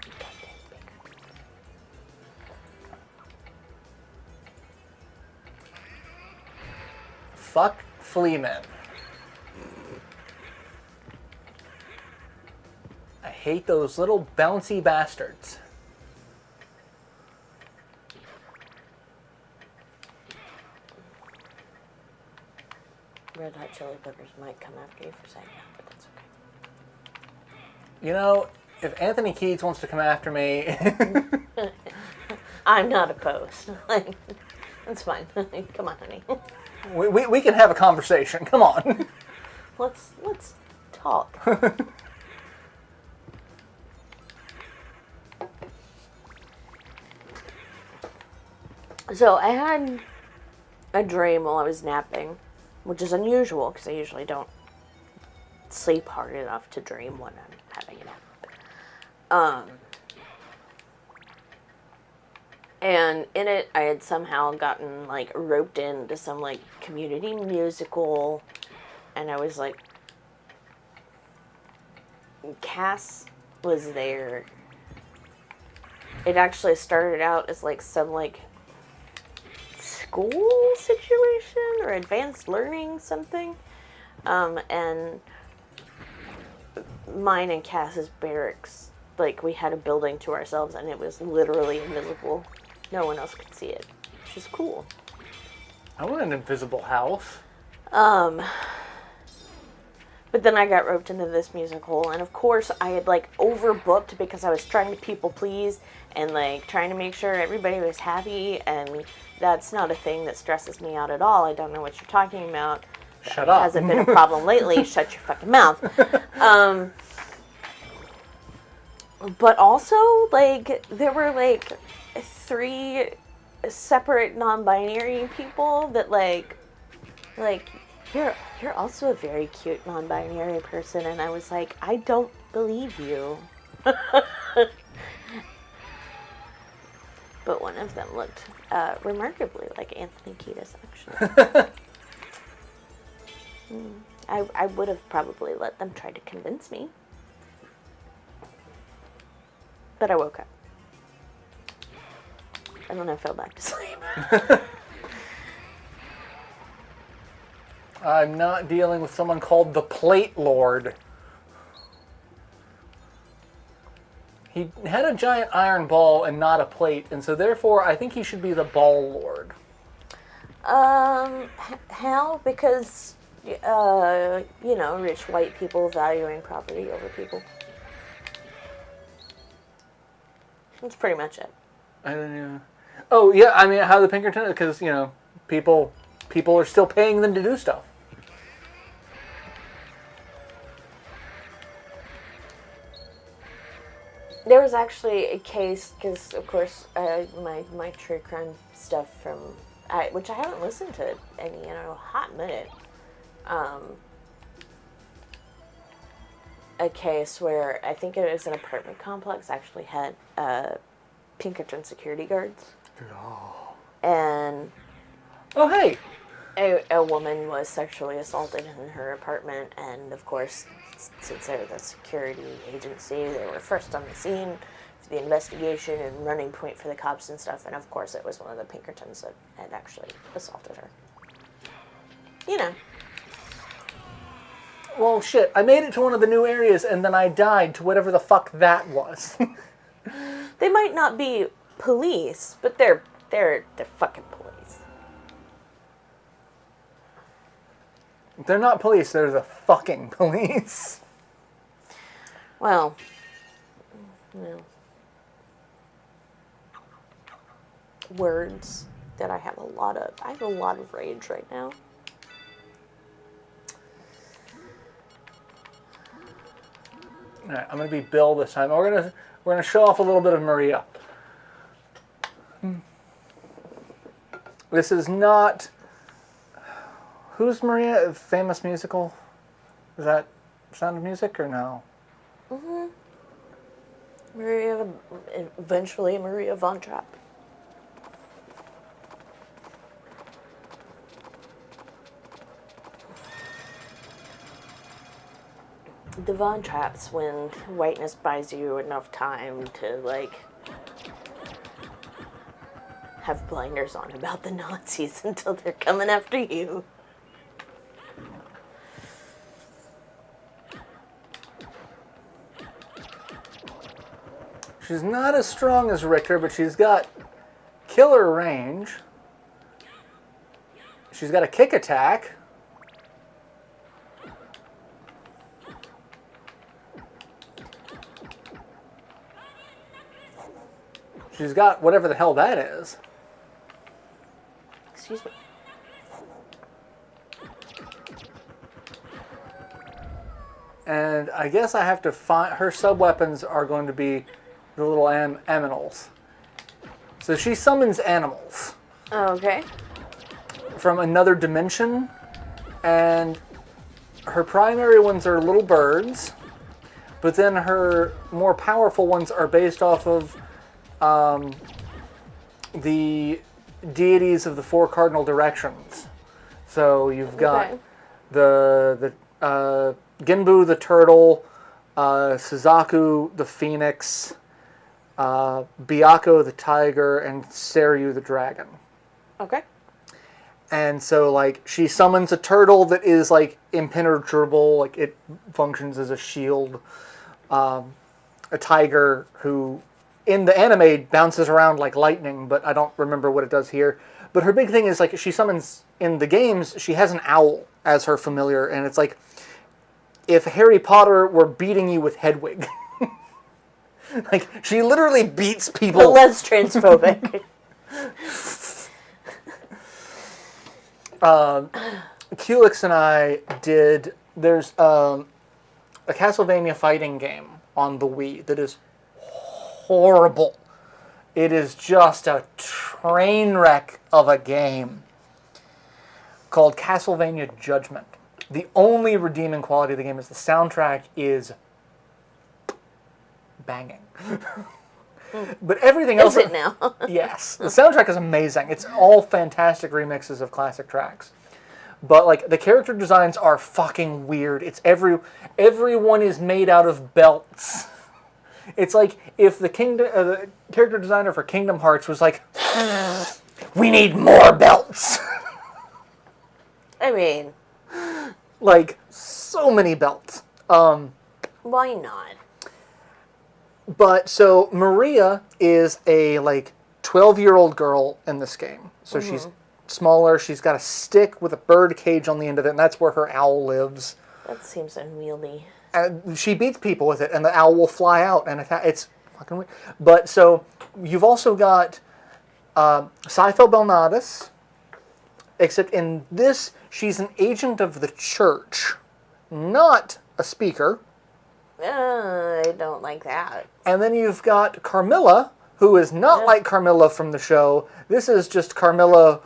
Fuck Fleamen. I hate those little bouncy bastards. Red Hot Chili Peppers might come after you for saying that, but that's okay. You know, if Anthony Keats wants to come after me... I'm not opposed. That's fine. Come on, honey. we can have a conversation. Come on. Let's talk. So I had a dream while I was napping, which is unusual because I usually don't sleep hard enough to dream when I'm having a nap. And in it, I had somehow gotten, like, roped into some, like, community musical, and I was, like, Cass was there. It actually started out as, like, some, like, school situation or advanced learning something. And mine and Cass's barracks, like, we had a building to ourselves, and it was literally invisible. No one else could see it, which is cool. I want an invisible house. But then I got roped into this musical, and of course I had, like, overbooked because I was trying to people please and, like, trying to make sure everybody was happy, and that's not a thing that stresses me out at all. I don't know what you're talking about. Shut up. It hasn't been a problem lately. Shut your fucking mouth. But also, like, there were, like, 3 separate non-binary people that, like, you're also a very cute non-binary person, and I was like, I don't believe you. But one of them looked remarkably like Anthony Kiedis, actually. I would have probably let them try to convince me. But I woke up. And then I fell back to sleep. I'm not dealing with someone called the Plate Lord. He had a giant iron ball and not a plate, and so therefore I think he should be the Ball Lord. How? Because, you know, rich white people valuing property over people. That's pretty much it. I don't know. Oh, yeah, I mean, how the Pinkerton, because, you know, people are still paying them to do stuff. There was actually a case, because, of course, my true crime stuff from, which I haven't listened to any in a hot minute, a case where I think it was an apartment complex actually had Pinkerton security guards. Oh. And oh, hey! A woman was sexually assaulted in her apartment, and of course, since they're the security agency, they were first on the scene for the investigation and running point for the cops and stuff, and of course it was one of the Pinkertons that had actually assaulted her. You know. Well, shit, I made it to one of the new areas, and then I died to whatever the fuck that was. They might not be police, but they're fucking police. They're not police, they're the fucking police. Well, you know, words that I have a lot of. I have a lot of rage right now. All right, I'm going to be Bill this time. We're gonna show off a little bit of Maria. This is not... Who's Maria? A famous musical? Is that Sound of Music or no? Mm-hmm. Eventually Maria von Trapp. The Von Trapps, when whiteness buys you enough time to, like, have blinders on about the Nazis until they're coming after you. She's not as strong as Richter, but she's got killer range. She's got a kick attack. She's got whatever the hell that is. Excuse me. And I guess I have to find... Her sub-weapons are going to be the little aminals. So she summons animals. Okay. From another dimension. And her primary ones are little birds. But then her more powerful ones are based off of the deities of the four cardinal directions. So you've got the Genbu the turtle, Suzaku the phoenix, Byakko the tiger, and Seiryu the dragon. Okay. And so, like, she summons a turtle that is, like, impenetrable, like, it functions as a shield. A tiger who, in the anime, bounces around like lightning, but I don't remember what it does here. But her big thing is, like, she summons, in the games, she has an owl as her familiar, and it's like, if Harry Potter were beating you with Hedwig. Like, she literally beats people. But less transphobic. Kulik and I did... There's a Castlevania fighting game on the Wii that is horrible. It is just a train wreck of a game called Castlevania Judgment. The only redeeming quality of the game is the soundtrack is banging. But everything else... Is it now? Yes. The soundtrack is amazing. It's all fantastic remixes of classic tracks. But, like, the character designs are fucking weird. It's everyone is made out of belts. It's like if the character designer for Kingdom Hearts was like, we need more belts. I mean... Like, so many belts. Why not? But, so, Maria is a, like, 12-year-old girl in this game. So she's smaller. She's got a stick with a bird cage on the end of it, and that's where her owl lives. That seems unwieldy. And she beats people with it, and the owl will fly out and attack. It's fucking weird. But, so, you've also got Saifo Belnadis, except in this, she's an agent of the church, not a speaker. I don't like that. And then you've got Carmilla, who is not like Carmilla from the show. This is just Carmilla.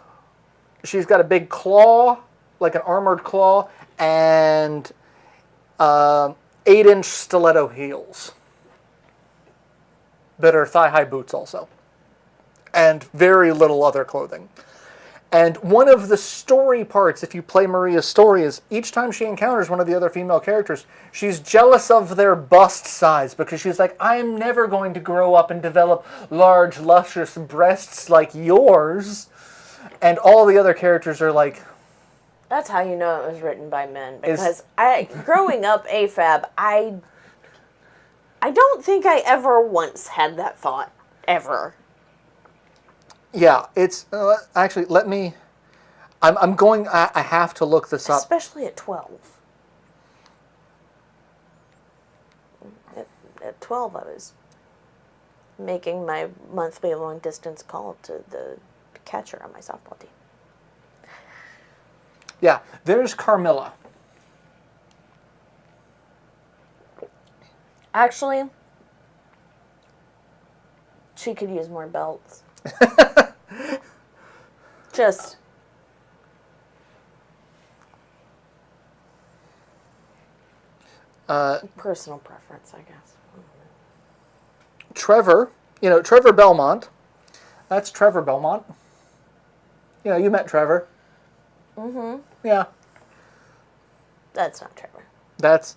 She's got a big claw, like an armored claw, and 8-inch stiletto heels. That are thigh-high boots also. And very little other clothing. And one of the story parts, if you play Maria's story, is each time she encounters one of the other female characters, she's jealous of their bust size because she's like, I'm never going to grow up and develop large, luscious breasts like yours. And all the other characters are like... That's how you know it was written by men. Because growing up AFAB, I don't think I ever once had that thought. Ever. Yeah, it's... actually, let me... I'm going... I have to look this up. Especially at 12. At 12, I was making my monthly long-distance call to the catcher on my softball team. Yeah, there's Carmilla. Actually, she could use more belts. Just... personal preference, I guess. Trevor, Trevor Belmont. That's Trevor Belmont. You met Trevor. Mm-hmm. Yeah. That's not Trevor. That's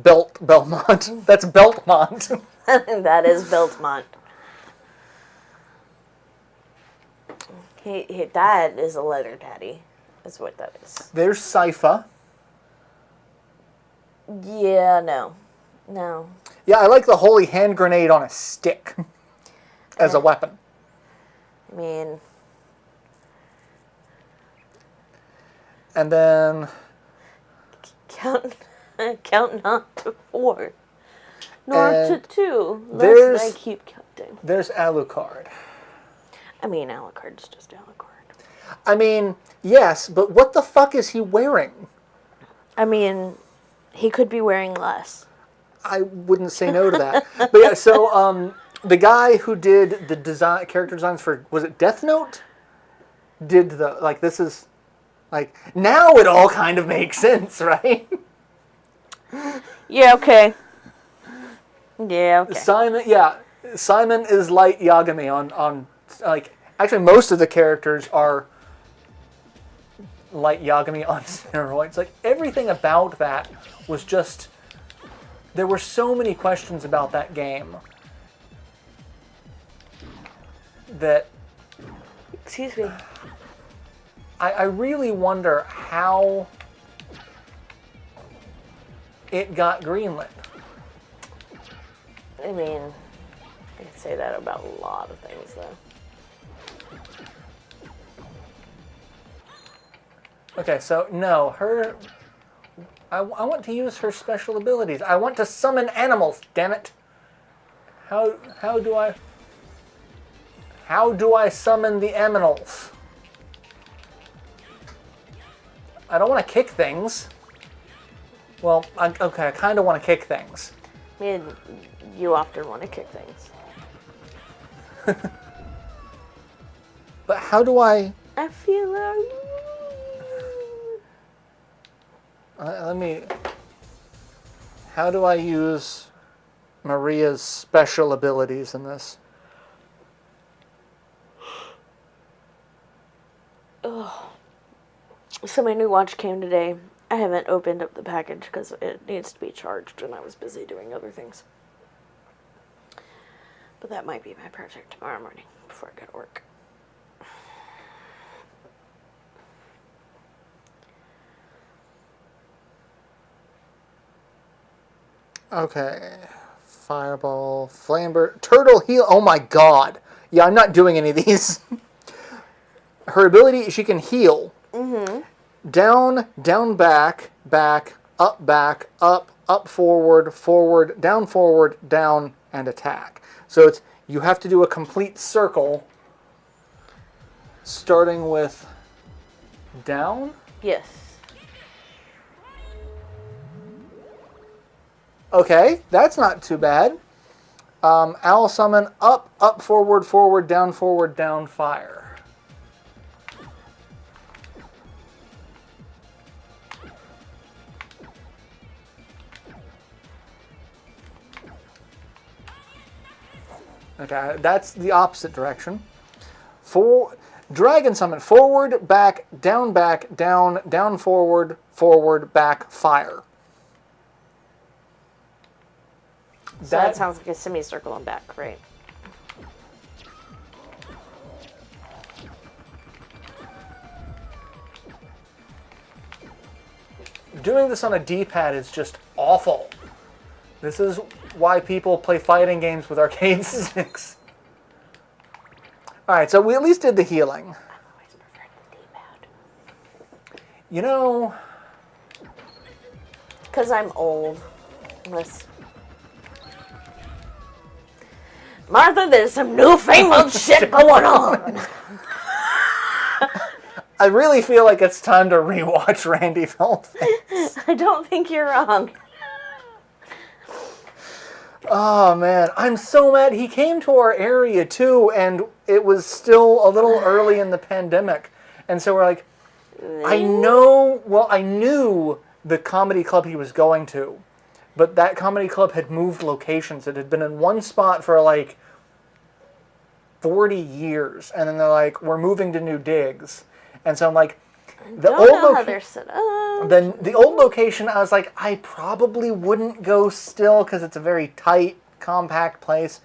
Belmont. That's Beltmont. That is Beltmont. That is a letter daddy. That's what that is. There's Sypha. Yeah, no. Yeah, I like the holy hand grenade on a stick as a weapon. I mean... And then... Count not to 4. Nor to 2. Lest I keep counting. There's Alucard. I mean, Alucard's just Alucard. I mean, yes, but what the fuck is he wearing? I mean, he could be wearing less. I wouldn't say no to that. But yeah, so the guy who did the character designs for, was it Death Note? Did this is, now it all kind of makes sense, right? Yeah, okay. Simon is Light Yagami on actually most of the characters are Light Yagami on steroids. Everything about that was just... There were so many questions about that game that... Excuse me. I really wonder how it got greenlit. I mean, I can say that about a lot of things, though. Okay, so no, I want to use her special abilities. I want to summon animals, damn it. How do I summon the aminals? I don't want to kick things. Well, I kind of want to kick things. I mean, you often want to kick things. But how do I... I feel like... How do I use Maria's special abilities in this? Ugh. So my new watch came today. I haven't opened up the package because it needs to be charged and I was busy doing other things. But that might be my project tomorrow morning before I go to work. Okay. Fireball, Flamebird, Turtle Heal. Oh my god. Yeah, I'm not doing any of these. Her ability, she can heal. Mm-hmm. Down, back, up, forward, down, and attack. So you have to do a complete circle, starting with down? Yes. Okay, that's not too bad. Owl summon, up, forward, down, fire. Okay, that's the opposite direction. Dragon summon, forward, down, forward, back, fire. So that sounds like a semicircle and back, right? Doing this on a D-pad is just awful. This is why people play fighting games with arcade sticks. Alright, so we at least did the healing. I've always preferred the D-pad. You know... Because I'm old. Martha, there's some newfangled shit going on. I really feel like it's time to rewatch Randy Feldface. I don't think you're wrong. Oh, man. I'm so mad. He came to our area, too, and it was still a little early in the pandemic. And so we're like, I knew the comedy club he was going to, but that comedy club had moved locations. It had been in one spot for, like, 40 years. And then they're like, we're moving to new digs. And so I'm like, the old location, I was like, I probably wouldn't go still because it's a very tight, compact place.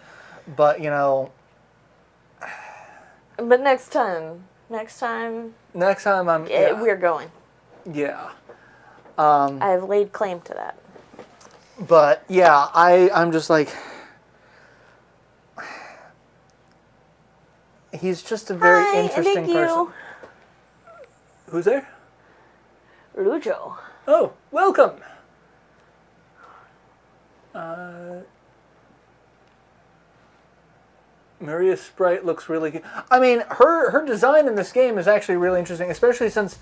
But, you know. But next time we're going. Yeah. I've laid claim to that. But, yeah, I'm just like. He's just a very interesting person. Who's there? Lujo. Oh, welcome. Maria's sprite looks really good. I mean, her design in this game is actually really interesting, especially since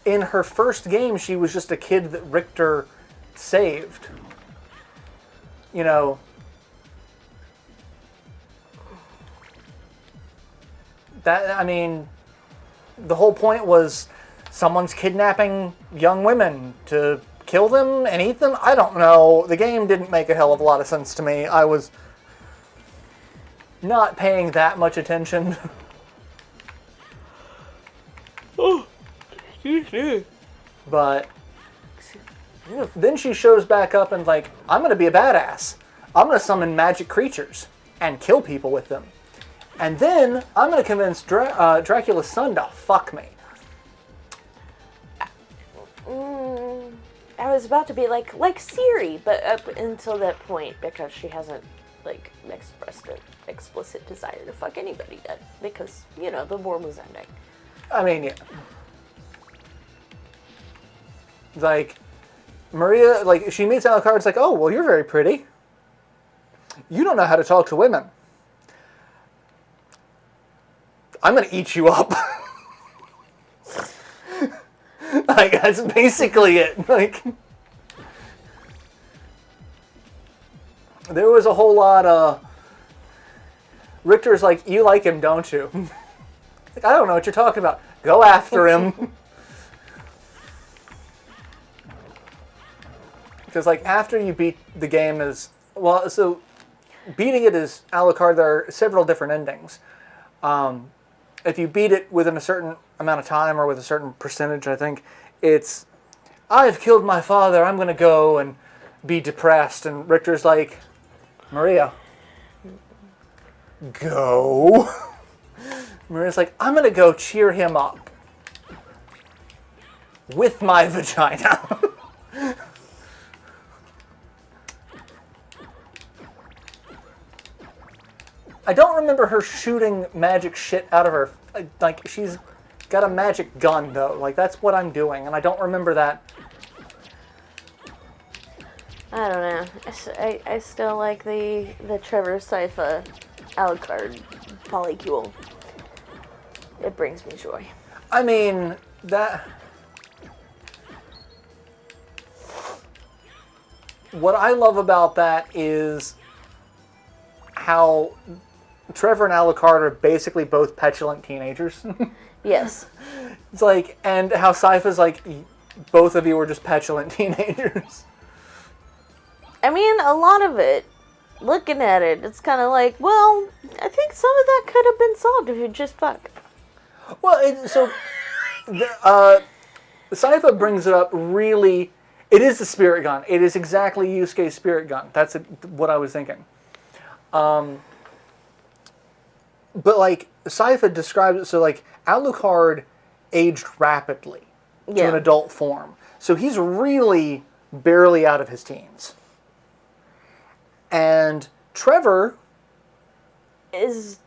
in her first game she was just a kid that Richter saved. You know. I mean, the whole point was someone's kidnapping young women to kill them and eat them? I don't know. The game didn't make a hell of a lot of sense to me. I was not paying that much attention. Oh, excuse me. But then she shows back up and like, I'm going to be a badass. I'm going to summon magic creatures and kill people with them. And then I'm going to convince Dracula's son to fuck me. I was about to be like Siri, but up until that point, because she hasn't like expressed an explicit desire to fuck anybody yet, because you know the war was ending. I mean, yeah. Like Maria, like she meets Alucard. It's like, oh well, you're very pretty. You don't know how to talk to women. I'm gonna eat you up. Like, that's basically it. Like, there was a whole lot of... Richter's like, you like him, don't you? Like, I don't know what you're talking about. Go after him. Because, like, after you beat the game is... Well, so, beating it is Alucard, there are several different endings. If you beat it within a certain amount of time or with a certain percentage, I think, it's, I've killed my father, I'm going to go and be depressed. And Richter's like, Maria, go. Maria's like, I'm going to go cheer him up with my vagina. I don't remember her shooting magic shit out of her. Like, she's got a magic gun, though. Like, that's what I'm doing, and I don't remember that. I don't know. I still like the Trevor Sypha Alucard polycule. It brings me joy. I mean, that... What I love about that is how... Trevor and Alucard are basically both petulant teenagers. Yes. It's like, and how Sypha's like, both of you were just petulant teenagers. I mean, a lot of it, looking at it, it's kind of like, well, I think some of that could have been solved if you just fuck. Well, Sypha brings it up really, it is the spirit gun. It is exactly Yusuke's spirit gun. That's what I was thinking. But, like, Sypha describes it, so, like, Alucard aged rapidly to an adult form. So he's really barely out of his teens. And Trevor is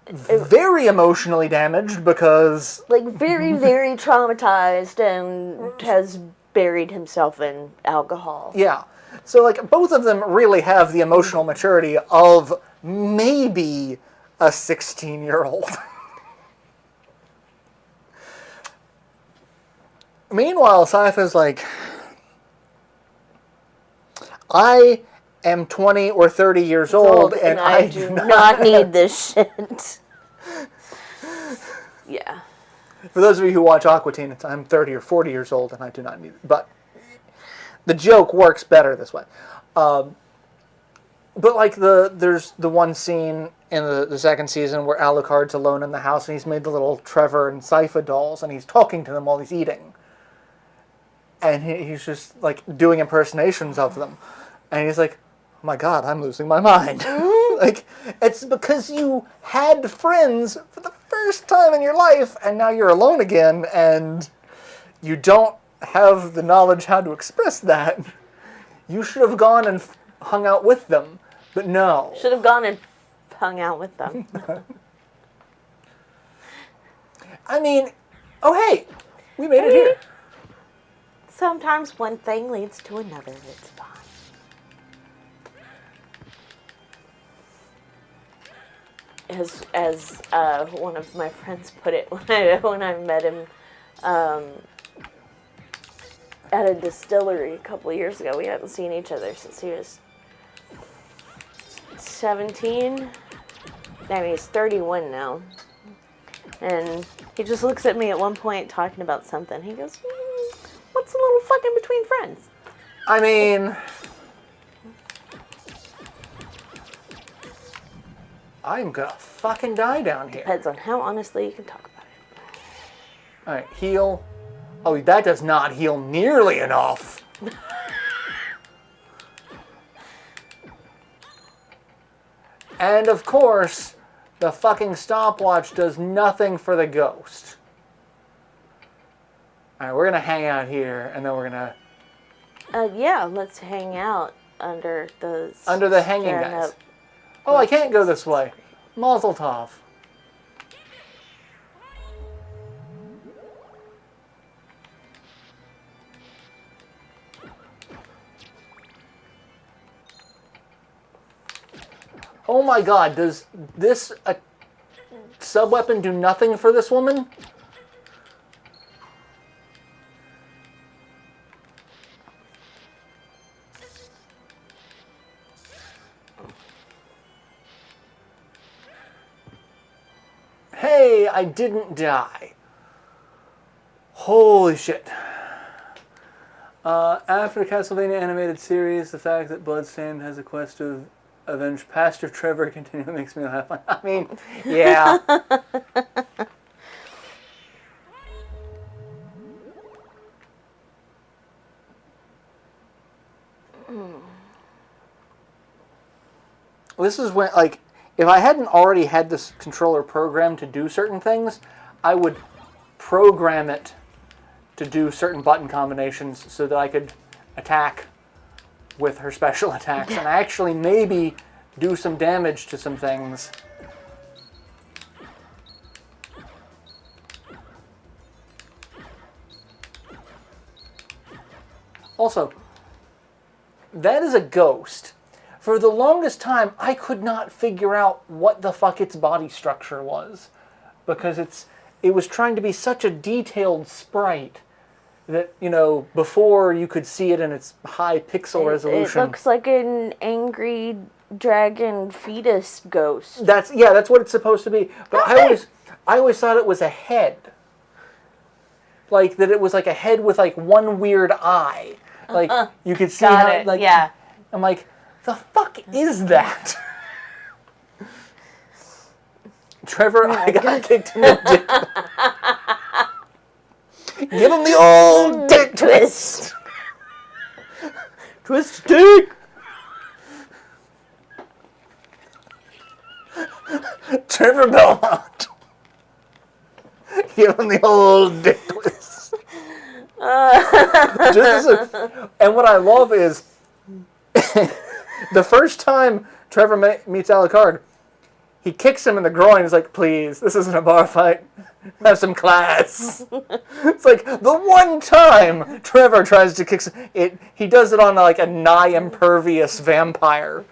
very emotionally damaged because... Like, very, very traumatized and has buried himself in alcohol. Yeah. So, like, both of them really have the emotional maturity of maybe... a 16-year-old. Meanwhile, Sypha's like, I am 20 or 30 years old, and I do not need this shit. Yeah. For those of you who watch Aqua Teen, I'm 30 or 40 years old, and I do not need it. But the joke works better this way. But like there's the one scene in the second season where Alucard's alone in the house, and he's made the little Trevor and Sypha dolls, and he's talking to them while he's eating. And he's just like doing impersonations of them. And he's like, oh my God, I'm losing my mind. Like, it's because you had friends for the first time in your life, and now you're alone again, and you don't have the knowledge how to express that. You should have gone and hung out with them, but no. Should have gone and hung out with them. I mean, oh hey, we made it here. Sometimes one thing leads to another. It's fine. As one of my friends put it when I met him at a distillery a couple of years ago. We hadn't seen each other since he was 17. I mean, he's 31 now. And he just looks at me at one point talking about something. He goes, what's a little fucking between friends? I mean, I'm gonna fucking die down here. Depends on how honestly you can talk about it. Alright, heal. Oh, that does not heal nearly enough. And of course, the fucking stopwatch does nothing for the ghost. Alright, we're gonna hang out here, and then we're gonna... yeah, let's hang out under the hanging guys. Oh, I can't go this way. Mazel tov. Oh my God, does this sub-weapon do nothing for this woman? Hey, I didn't die. Holy shit. After Castlevania animated series, the fact that Bloodstained has a quest to avenge Pastor Trevor continually makes me laugh. I mean, yeah. This is when, like, if I hadn't already had this controller programmed to do certain things, I would program it to do certain button combinations so that I could attack with her special attacks and actually maybe do some damage to some things. Also, that is a ghost. For the longest time, I could not figure out what the fuck its body structure was, because it was trying to be such a detailed sprite that, you know, before you could see it in its high pixel resolution. It looks like an angry dragon fetus ghost. That's what it's supposed to be. But I always thought it was a head. Like that it was like a head with like one weird eye. Like you could see how it, like, yeah. I'm like, the fuck is that? Trevor, I got kicked in the dick. Give him the old dick twist. Twist dick. Trevor Belmont. Give him the old dick twist. And what I love is the first time Trevor meets Alucard, he kicks him in the groin. He's like, please, this isn't a bar fight. Have some class. It's like the one time Trevor tries to kick it, he does it on like a nigh impervious vampire.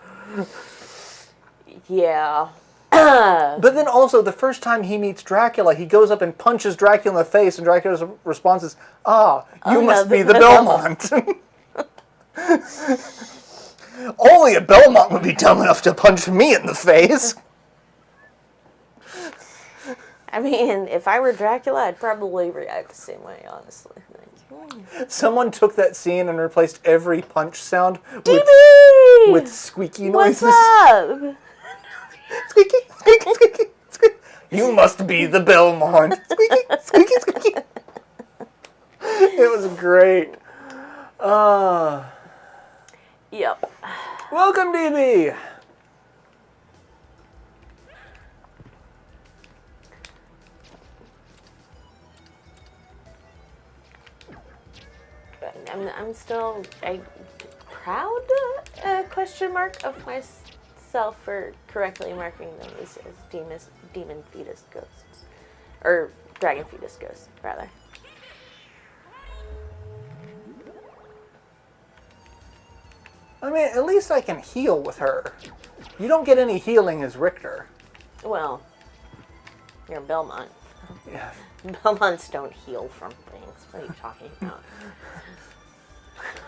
Yeah. But then also, the first time he meets Dracula, he goes up and punches Dracula in the face, and Dracula's response is, you must be the Belmont. Only a Belmont would be dumb enough to punch me in the face. I mean, if I were Dracula, I'd probably react the same way, honestly. Someone took that scene and replaced every punch sound with squeaky noises. What's up? Squeaky, squeaky, squeaky, squeaky. You must be the Belmont. Squeaky, squeaky, squeaky. It was great. Yep. Welcome, DB. I'm still proud, question mark, of myself for correctly marking them as demon fetus ghosts. Or dragon fetus ghosts, rather. I mean, at least I can heal with her. You don't get any healing as Richter. Well, you're Belmont. Yeah. Belmonts don't heal from things. What are you talking about?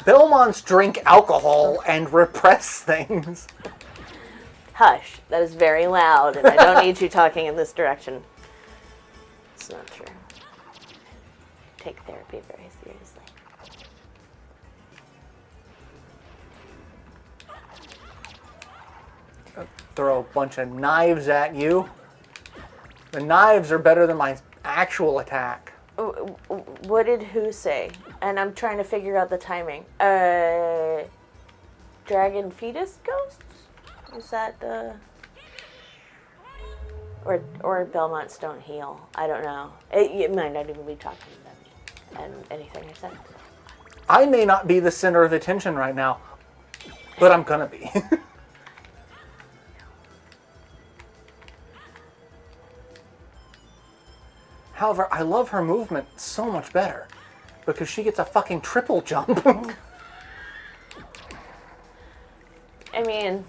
Belmonts drink alcohol and repress things. Hush. That is very loud, and I don't need you talking in this direction. It's not true. Take therapy very seriously. Throw a bunch of knives at you. The knives are better than my actual attack. What did who say? And I'm trying to figure out the timing. Dragon fetus ghosts? Is that the... Or Belmonts don't heal. I don't know. It might not even be talking about me and anything I said. I may not be the center of attention right now, but I'm gonna be. However, I love her movement so much better because she gets a fucking triple jump. I mean,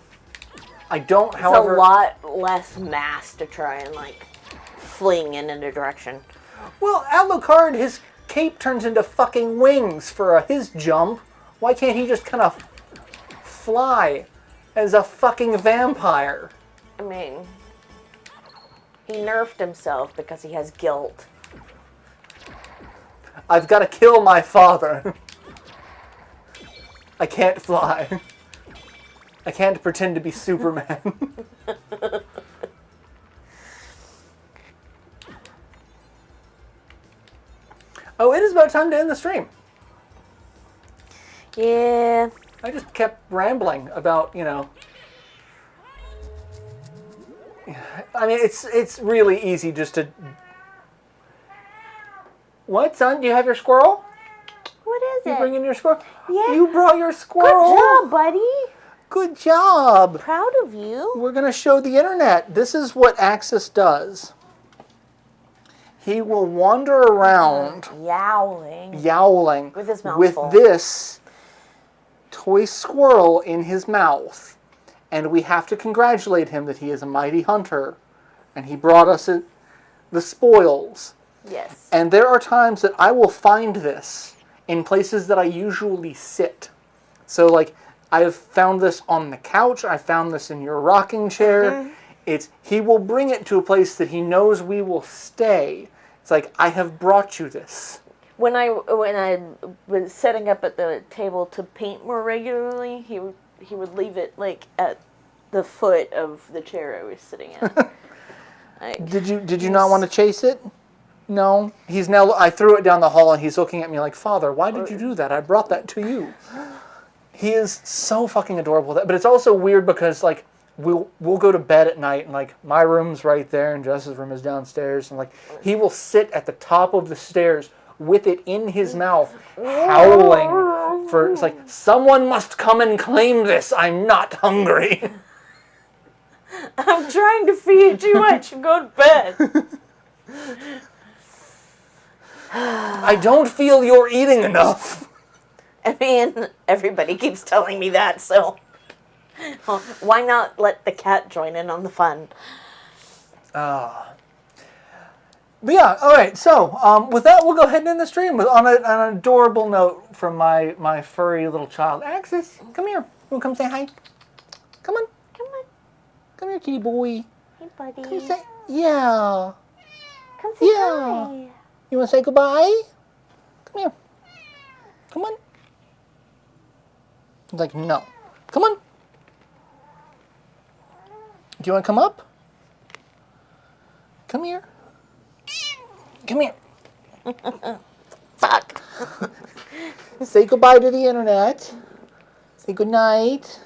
I don't, it's however... a lot less mass to try and, like, fling in a direction. Well, Alucard, his cape turns into fucking wings for his jump. Why can't he just kind of fly as a fucking vampire? I mean... He nerfed himself because he has guilt. I've got to kill my father. I can't fly. I can't pretend to be Superman. Oh, it is about time to end the stream. Yeah. I just kept rambling about, you know... I mean, it's really easy just to... What, son? Do you have your squirrel? What is You it? bringing your squirrel? Yeah. You brought your squirrel. Good job, buddy. Good job. Proud of you. We're going to show the internet. This is what Axis does. He will wander around... Yowling. With his mouth with full. this toy squirrel in his mouth. And we have to congratulate him that he is a mighty hunter. And he brought us the spoils. Yes. And there are times that I will find this in places that I usually sit. So, like, I have found this on the couch. I found this in your rocking chair. Mm-hmm. He will bring it to a place that he knows we will stay. It's like, I have brought you this. When I was setting up at the table to paint more regularly, he would leave it, like, at the foot of the chair I was sitting in. Like, did you not want to chase it? No. I threw it down the hall and he's looking at me like, Father, why did you do that? I brought that to you. He is so fucking adorable. But it's also weird because, like, we'll go to bed at night and, like, my room's right there and Jess's room is downstairs and, like, he will sit at the top of the stairs with it in his mouth, howling for, it's like, someone must come and claim this. I'm not hungry. I'm trying to feed you. I should go to bed. I don't feel you're eating enough. I mean, everybody keeps telling me that, so why not let the cat join in on the fun? But yeah, all right. So with that, we'll go ahead and end the stream on an adorable note from my furry little child. Axis, come here. wanna come say hi? Come on. Come on. Come here, kitty boy. Hey, buddy. Come say, yeah. Come say hi. You wanna say goodbye? Come here. Come on. He's like, no. Come on. Do you want to come up? Come here. Come here. Fuck. Say goodbye to the internet. Say goodnight.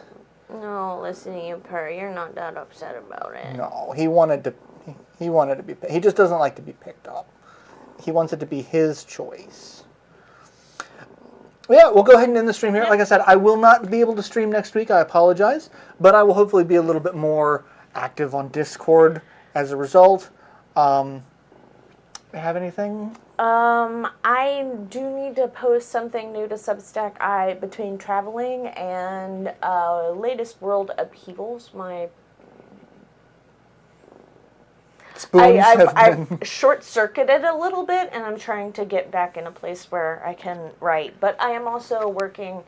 No, listen to you purr. You're not that upset about it. No, he wanted to be. He just doesn't like to be picked up. He wants it to be his choice. Yeah, we'll go ahead and end the stream here. Like I said, I will not be able to stream next week. I apologize. But I will hopefully be a little bit more active on Discord as a result. Have anything? I do need to post something new to Substack. Between traveling and latest world upheavals, I've short-circuited a little bit, and I'm trying to get back in a place where I can write. But I am also working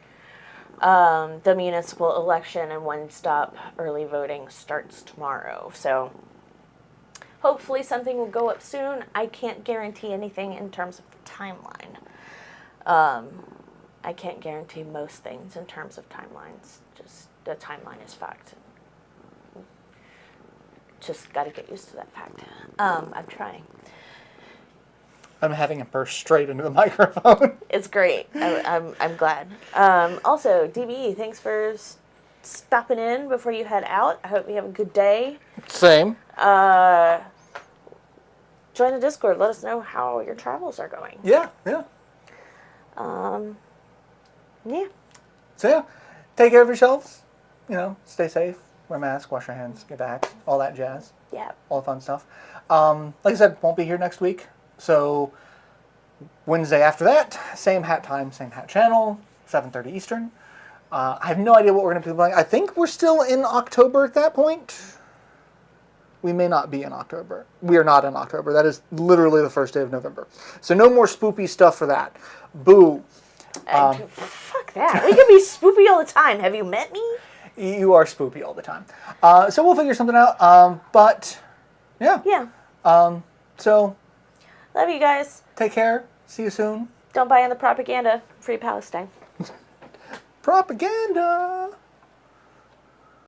the municipal election, and one-stop early voting starts tomorrow. So hopefully something will go up soon. I can't guarantee anything in terms of the timeline. I can't guarantee most things in terms of timelines. Just the timeline is fact. Just got to get used to that fact. I'm trying. I'm having it burst straight into the microphone. It's great. I'm glad. Also, DB, thanks for stopping in before you head out. I hope you have a good day. Same. Join the Discord. Let us know how your travels are going. Yeah. Yeah. So yeah, take care of yourselves. Stay safe. Wear a mask, wash your hands, get vaxxed, all that jazz. Yeah. All the fun stuff. Like I said, won't be here next week. So Wednesday after that, same hat time, same hat channel, 7:30 Eastern. I have no idea what we're going to be playing. I think we're still in October at that point. We may not be in October. We are not in October. That is literally the first day of November. So no more spoopy stuff for that. Boo. Fuck that. We can be spoopy all the time. Have you met me? You are spoopy all the time. So we'll figure something out. But, yeah. Yeah. So. Love you guys. Take care. See you soon. Don't buy in the propaganda. Free Palestine. Propaganda.